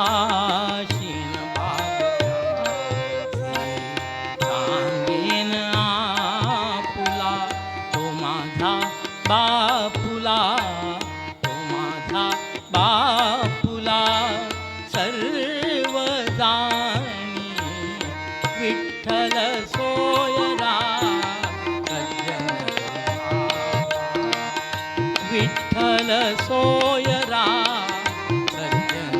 क्षीण भागत्या सांगेन आपुला तो माझा बापुला तो माझा बापुला सर्व जाणी विठ्ठल सोयरा सज्जन विठ्ठल सोयरा सज्जन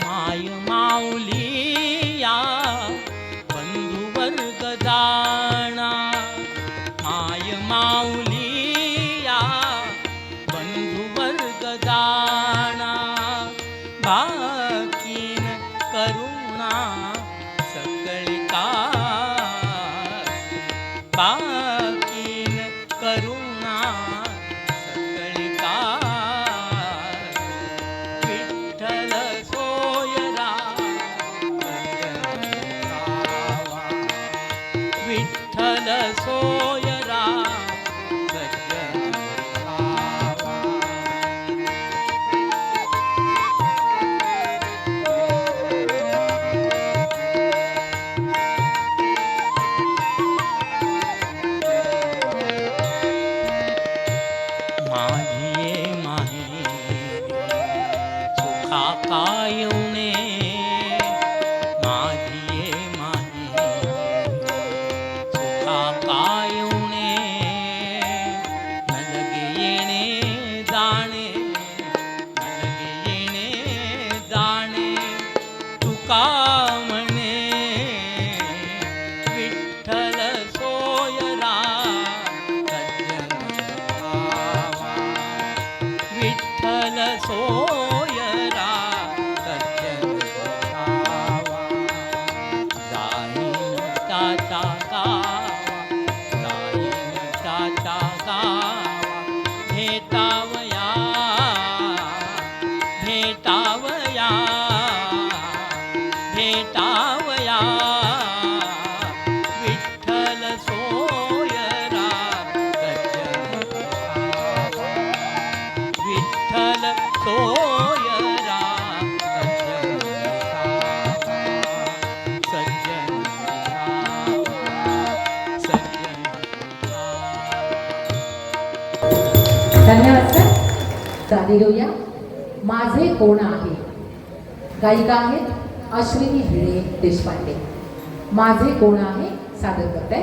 माय माऊली या बंधुवर्ग जाणा माय माऊली या बंधुवर्ग जाणा बाकीन करुणा सकळी का बाकीन करुणा सकळी का विठ्ठल सोयरा विठ्ठल सोयरा येऊने माझी ये माझी सुखा का येऊने न लगे येणे जाणे न लगे येणे जाणे तुका म्हणे विठ्ठल सोयरा सज्जन भावा विठ्ठल सोयरा सज्जन भावा जाईन त्याच्या गावा जाईन त्याच्या गावा भेटावया भेटावया भेटावया विठ्ठल सोयरा सज्जन भावा विठ्ठल सोयरा सज्जन भावा सज्जन भावा सज्जन भावा
धन्यवाद सर. गाणी घेऊया. माझे कोण आहे. गायिका आहेत अश्विनी भिडे देशपांडे. माझे कोण आहे सादर करत आहे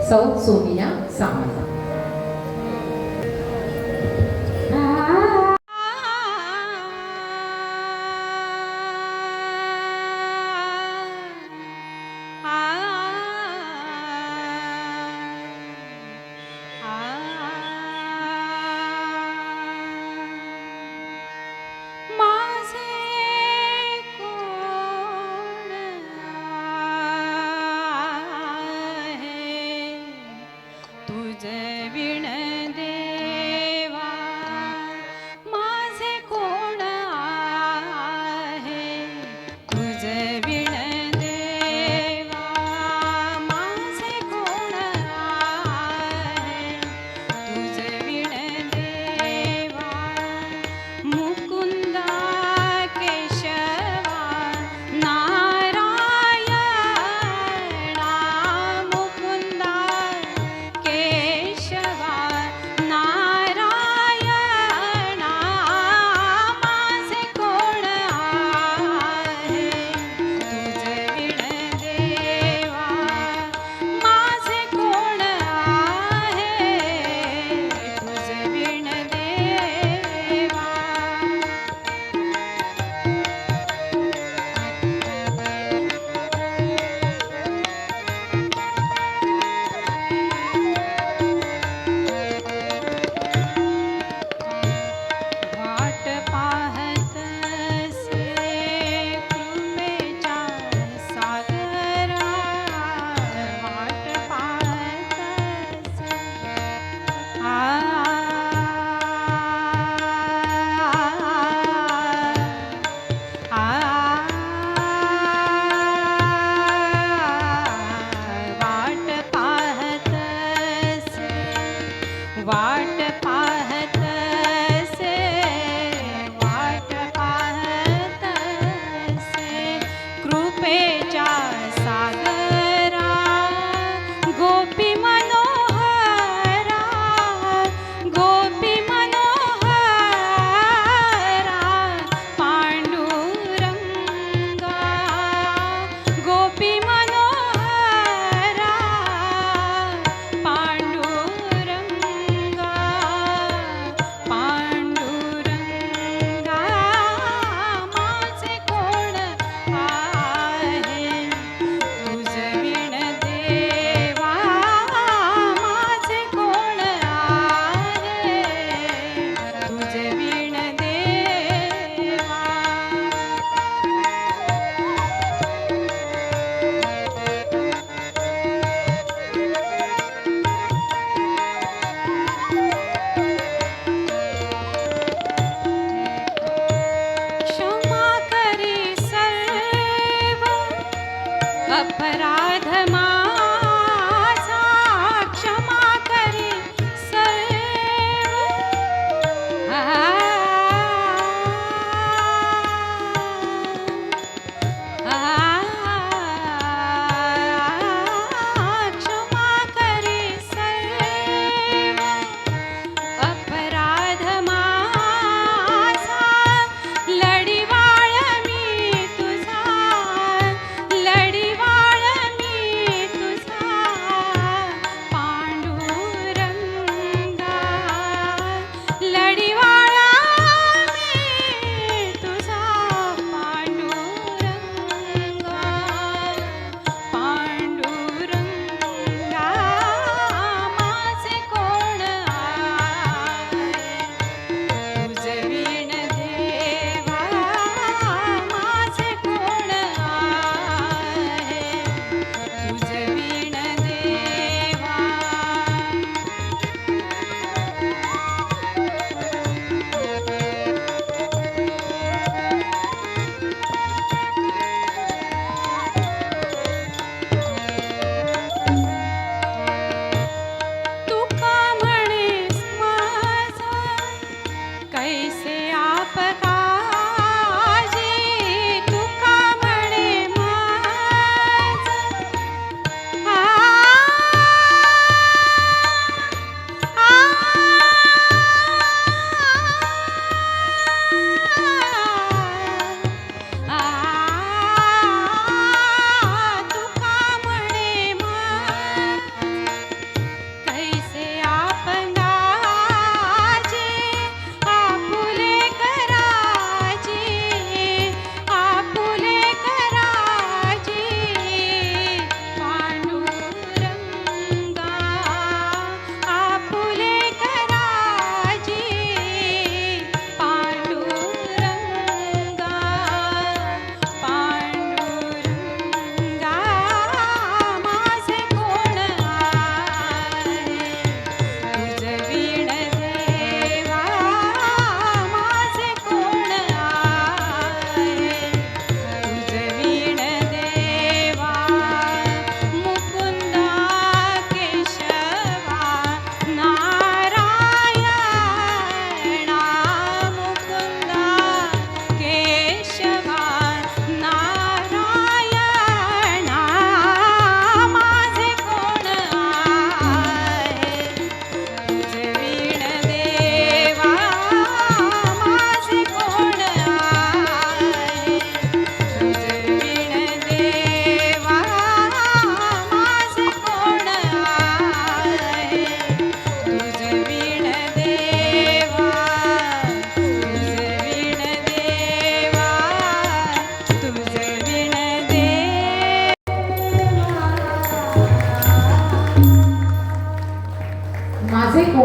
सौ सोनिया सामंत.
माझे कोण आहे तुझे विण देवा माझे कोण आहे तुझे विण देवा माझे कोण आहे तुझे विण देवा मुकुंदा केशवा नारायणा मुकुंदा केशवा नारायणा माझे कोण आहे तुझे विण देवा माझे कोण आहे तुझे विण देवा वाट पाहत से कृपेच्या सागरा वाट पाहत से वाट पाहत से वाट पाहत से वाट पाहत से कृपेच्या सागरा गोपी मनोहरा गोपी मनोहरा पांडुरंगा गोपी मनोहरा पांडुरंगा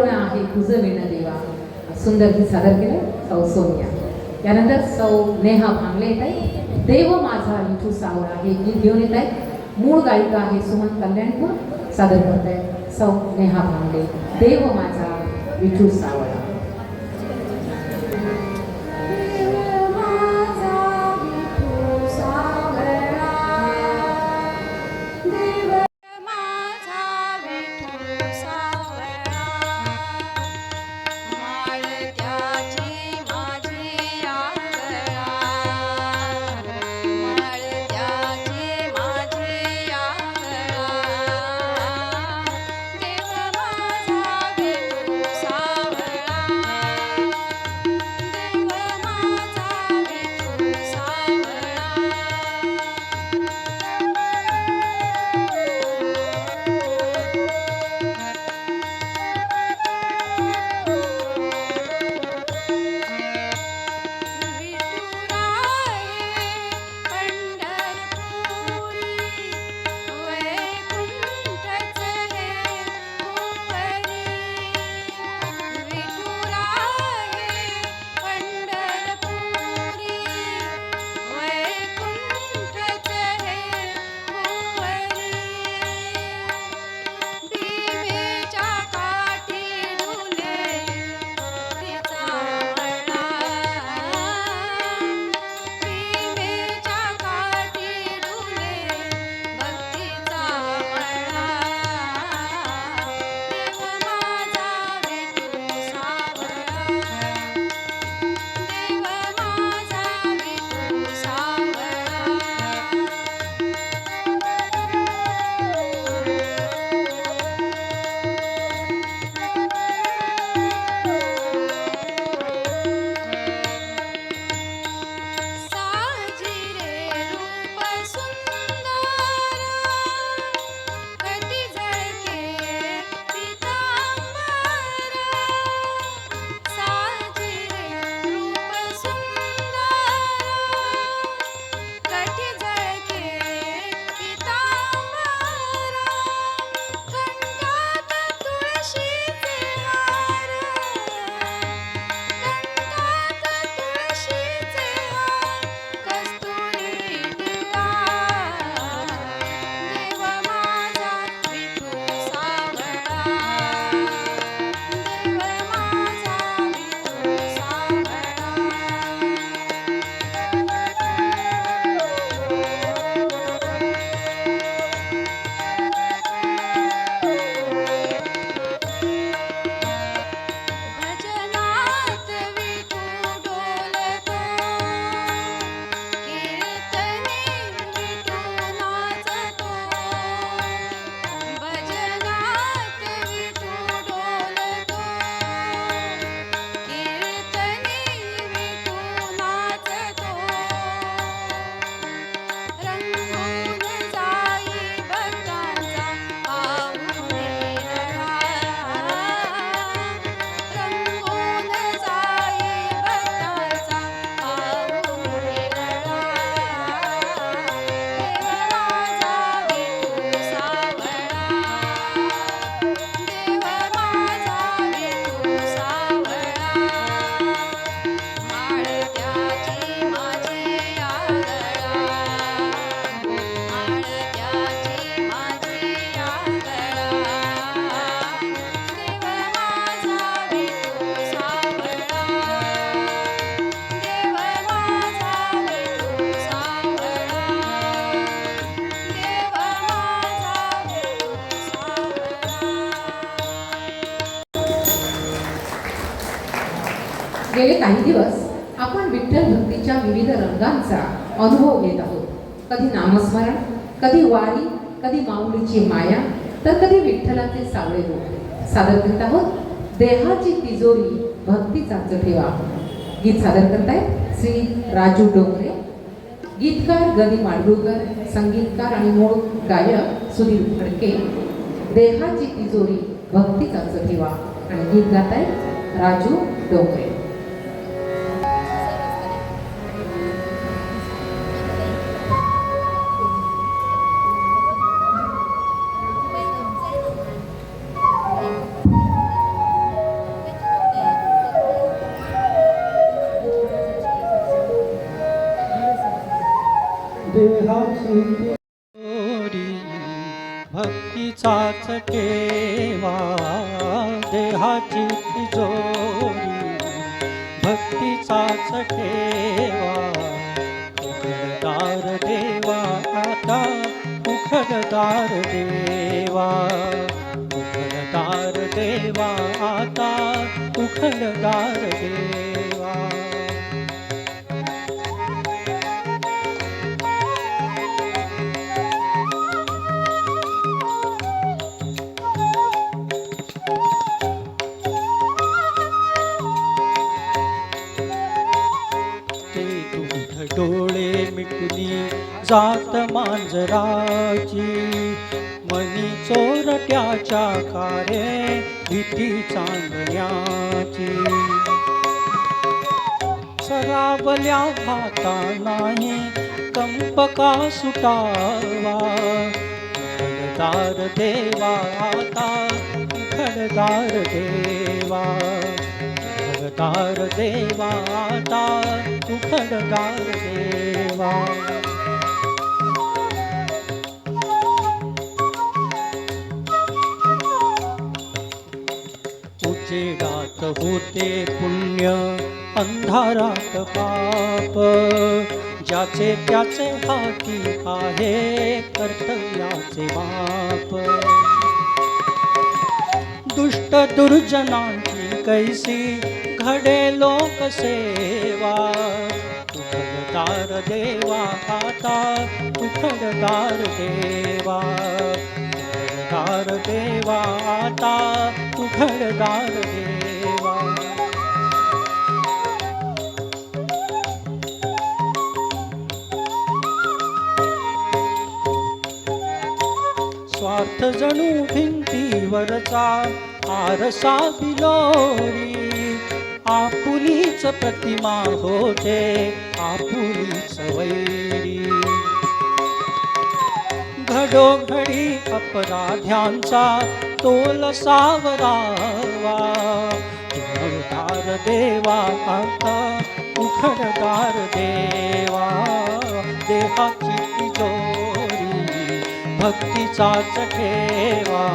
करुणा आहे तुझं विण देवा. सुंदर गीत सादर केलं सौ सोनिया. यानंतर सौ नेहा भांगले येत आहे. देव माझा विठू सावळा हे गीत घेऊन येत आहेत. मूळ गायिका आहे सुमन कल्याणपूर. सादर करत आहेत सौ नेहा भांगले, देव माझा विठू सावळा. गेले काही दिवस आपण विठ्ठल भक्तीच्या विविध रंगांचा अनुभव घेत आहोत. कधी नामस्मरण, कधी वारी, कधी माऊलीची माया, तर कधी विठ्ठलाचे सावळे रूप. सादर करत आहोत देहाची तिजोरी भक्तीचा ठेवा. गीत सादर करतायत श्री राजू डोंगरे, गीतकार गदी माडगुळकर, संगीतकार आणि मूळ गायक सुधीर फडके. देहाची तिजोरी भक्तीचा ठेवा आणि गीत गातायत राजू डोंगरे.
चोरी भक्तीचाच ठेवा देहाची तिजोरी भक्तीचाच ठेवा उघडदार देवा आता उघडदार देवा उघडदार देवा आता उघडदार देवा ते दूध डोळे मिटुनी जात मांजराची मनी चोरट्याच्या कारे भीती चांदण्याची सरावल्या भाता नाही कंपका सुटावा उघडदार देवा आता उघडदार देवा उघडदार देवा आता उघडदार देवा उजेडात होते पुण्य अंधारात पाप ज्याचे त्याचे हाती आहे कर्तव्याचे माप दुष्ट दुर्जनांची कैसी घडे लोकसेवा उघडदार देवा आता उघडदार देवा उघडदार देवा आता उघडदार देवा स्वार्थ जणू भिंतीवरचा आरसा बिलोरी आपुलीच प्रतिमा होते आपुलीच वैरी घडोघडी अपराध्यांचा तोल सावरावा उघडदार देवा आता उघडदार देवा देहाची तिजोरी भक्तीचाच ठेवा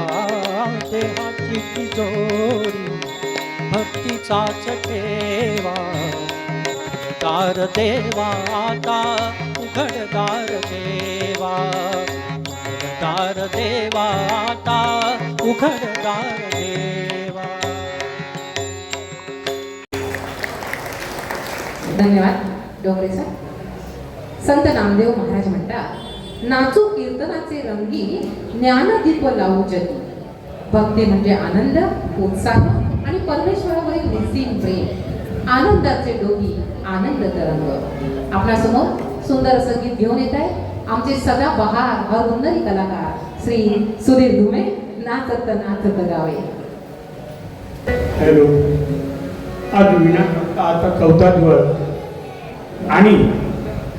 देहाची तिजोरी भक्तीचाच ठेवा उघडदार देवा आता उघडदार देवा उघडदार देवा आता उघडदार देवा
धन्यवाद डोंगरे सर. संत नामदेव महाराज म्हणतात, नाचू कीर्तनाचे रंगी ज्ञानदीप लावू जगी. भक्ती म्हणजे आनंद, उत्साह आणि परमेश्वरावरील निस्सीम प्रेम. आनंदाचे डोगी, आनंद तरंग. आपल्यासमोर सुंदर असं गीत घेऊन येत आहे आमचे सदाबहार हरहुन्नरी कलाकार श्री सुधीर धुमे. नाचत नाचत गावे.
हॅलो. आज विनायक आता 4था दिवस आणि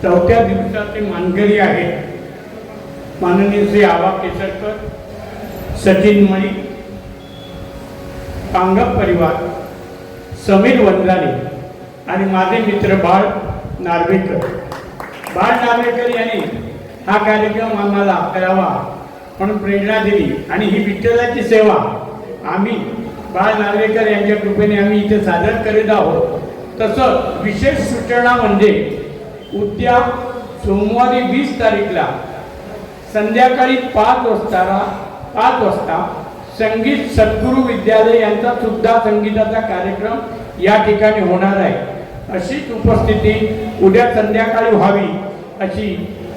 4थ्या दिवसाचे मानकरी आहेत माननीय श्री आबा केसरकर, सचिन मळी, पांगप परिवार, समीर वंजारी आणि माझे मित्र बाळ नार्वेकर. बाळ नार्वेकर यांनी हा कार्यक्रम आम्हाला करावा म्हणून प्रेरणा दिली आणि ही विठ्ठलाची सेवा आम्ही बाळ नार्वेकर यांच्या कृपेने आम्ही इथे सादर करीत आहोत. तसं विशेष सूचना म्हणजे उद्या सोमवारी 20 तारीखला संध्याकाळी 5 वाजता संगीत सद्गुरू विद्यालय यांचा सुद्धा संगीताचा कार्यक्रम या ठिकाणी होणार आहे. अशीच उपस्थिती उद्या संध्याकाळी व्हावी अशी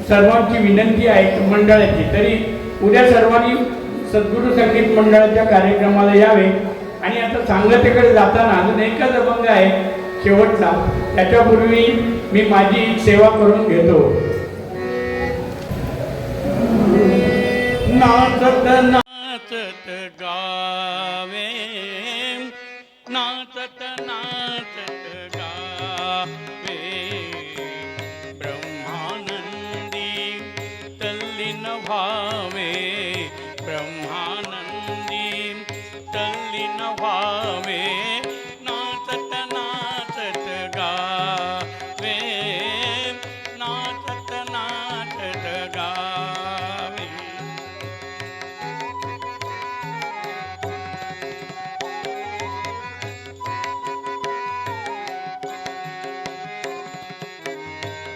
सर्वांची विनंती आहे मंडळाची. तरी उद्या सर्वांनी सद्गुरू संगीत मंडळाच्या कार्यक्रमाला यावे. आणि आता सांगतेकडे जाताना अजून एकच अभंग आहे शेवटचा. त्याच्यापूर्वी मी माझी सेवा करून घेतो. नाचत
नाचत गावे नाचत नाचत गावे ब्रह्मानंदी तल्लीन व्हावे ब्रह्मानंदी तल्लीन व्हावे नाचत नाचत गावे नाचत नाचत गावे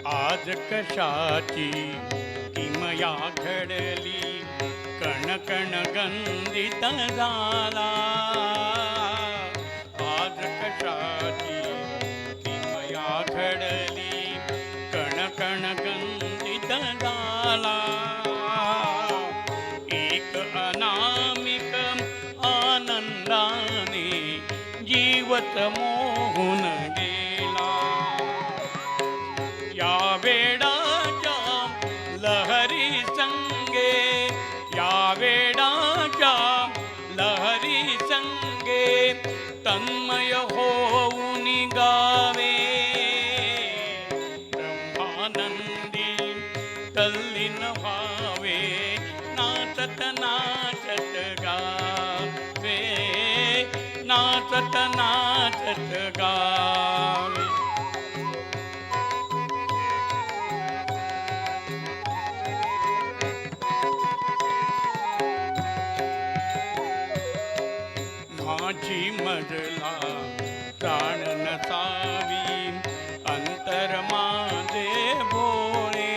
आज कशाची किमया घडली कण कण गंधित झाला आज कशाची किमया घडली कण कण गंधित झाला एक अनामिक आनंदाने जीवत मोहून गेला या वेडाच्या लहरी संगे या वेडाच्या लहरी संगे तन्मय होऊन गावे ब्रह्मानंदी तल्लीन व्हावे नाचत नाचत गावे नाचत नाचत गावे माझी मजला प्राण नसावी अंतर माझे भोळे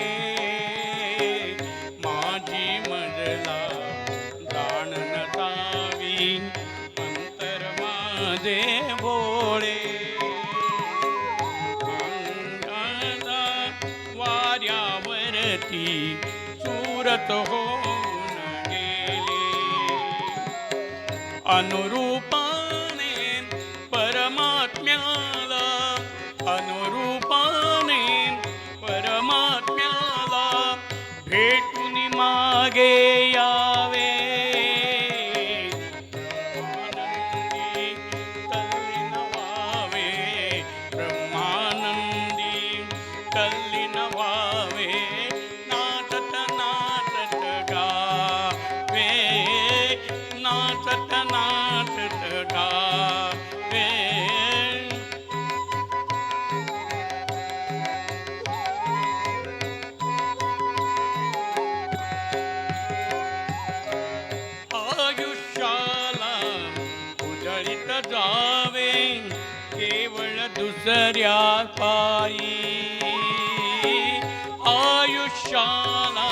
माझी मजला प्राण नसावी अंतर माझे भोळे अंगाला वाऱ्यावरती सुरत होऊन गेले अनुरूपाने परमात्म्याला अनुरूपाने परमात्म्याला भेटून मागे यावे ब्रह्मानंदी तल्लीन व्हावे ब्रह्मानंदी तल्लीन व्हावे नाचत नाचत गावे नाचत नाचत गावे आयुष्याला उजळीत जावे केवळ दुसऱ्या पायी आयुष्याला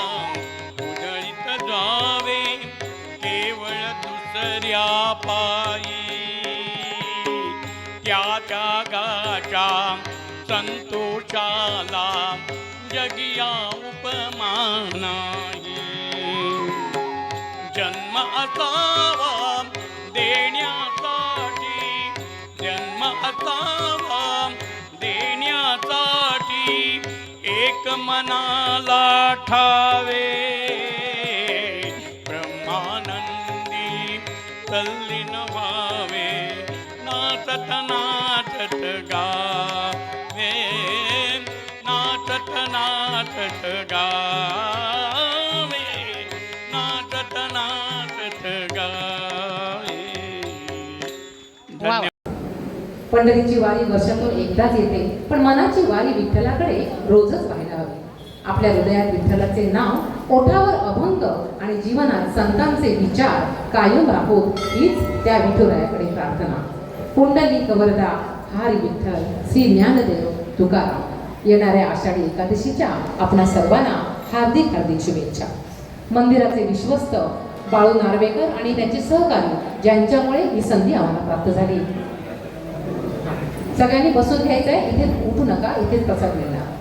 उजळीत जावे केवळ दुसऱ्या पायी त्या त्यागाच्या संतोषाला जगिया उपमा नाही जन्म असावा देण्यासाठी जन्म असावा देण्यासाठी एक मनाला ठावे ब्रह्मानंदी तल्लीन व्हावे नाचत नाचत गावे नाचत नाचत गावे नाचत नाचत गावे
वा. पंढरीची वारी वर्षातून एकदाच येते पण मनाची वारी विठ्ठलाकडे रोजच व्हायला हवी आपल्या हृदयात विठ्ठलाचे नाव ओठावर अभंग आणि जीवनात संतांचे विचार कायम राहोत हीच त्या विठुरायाकडे प्रार्थना पुंडलिक वरदा हरी विठ्ठल श्री ज्ञानदेव तुकाराम येणाऱ्या आषाढी एकादशीच्या आपणा सर्वांना हार्दिक हार्दिक शुभेच्छा मंदिराचे विश्वस्त बाळू नार्वेकर आणि त्यांचे सहकारी ज्यांच्यामुळे ही संधी आम्हाला प्राप्त झाली सगळ्यांनी बसून घ्यायचंय इथे उठू नका इथेच प्रसाद मिळणार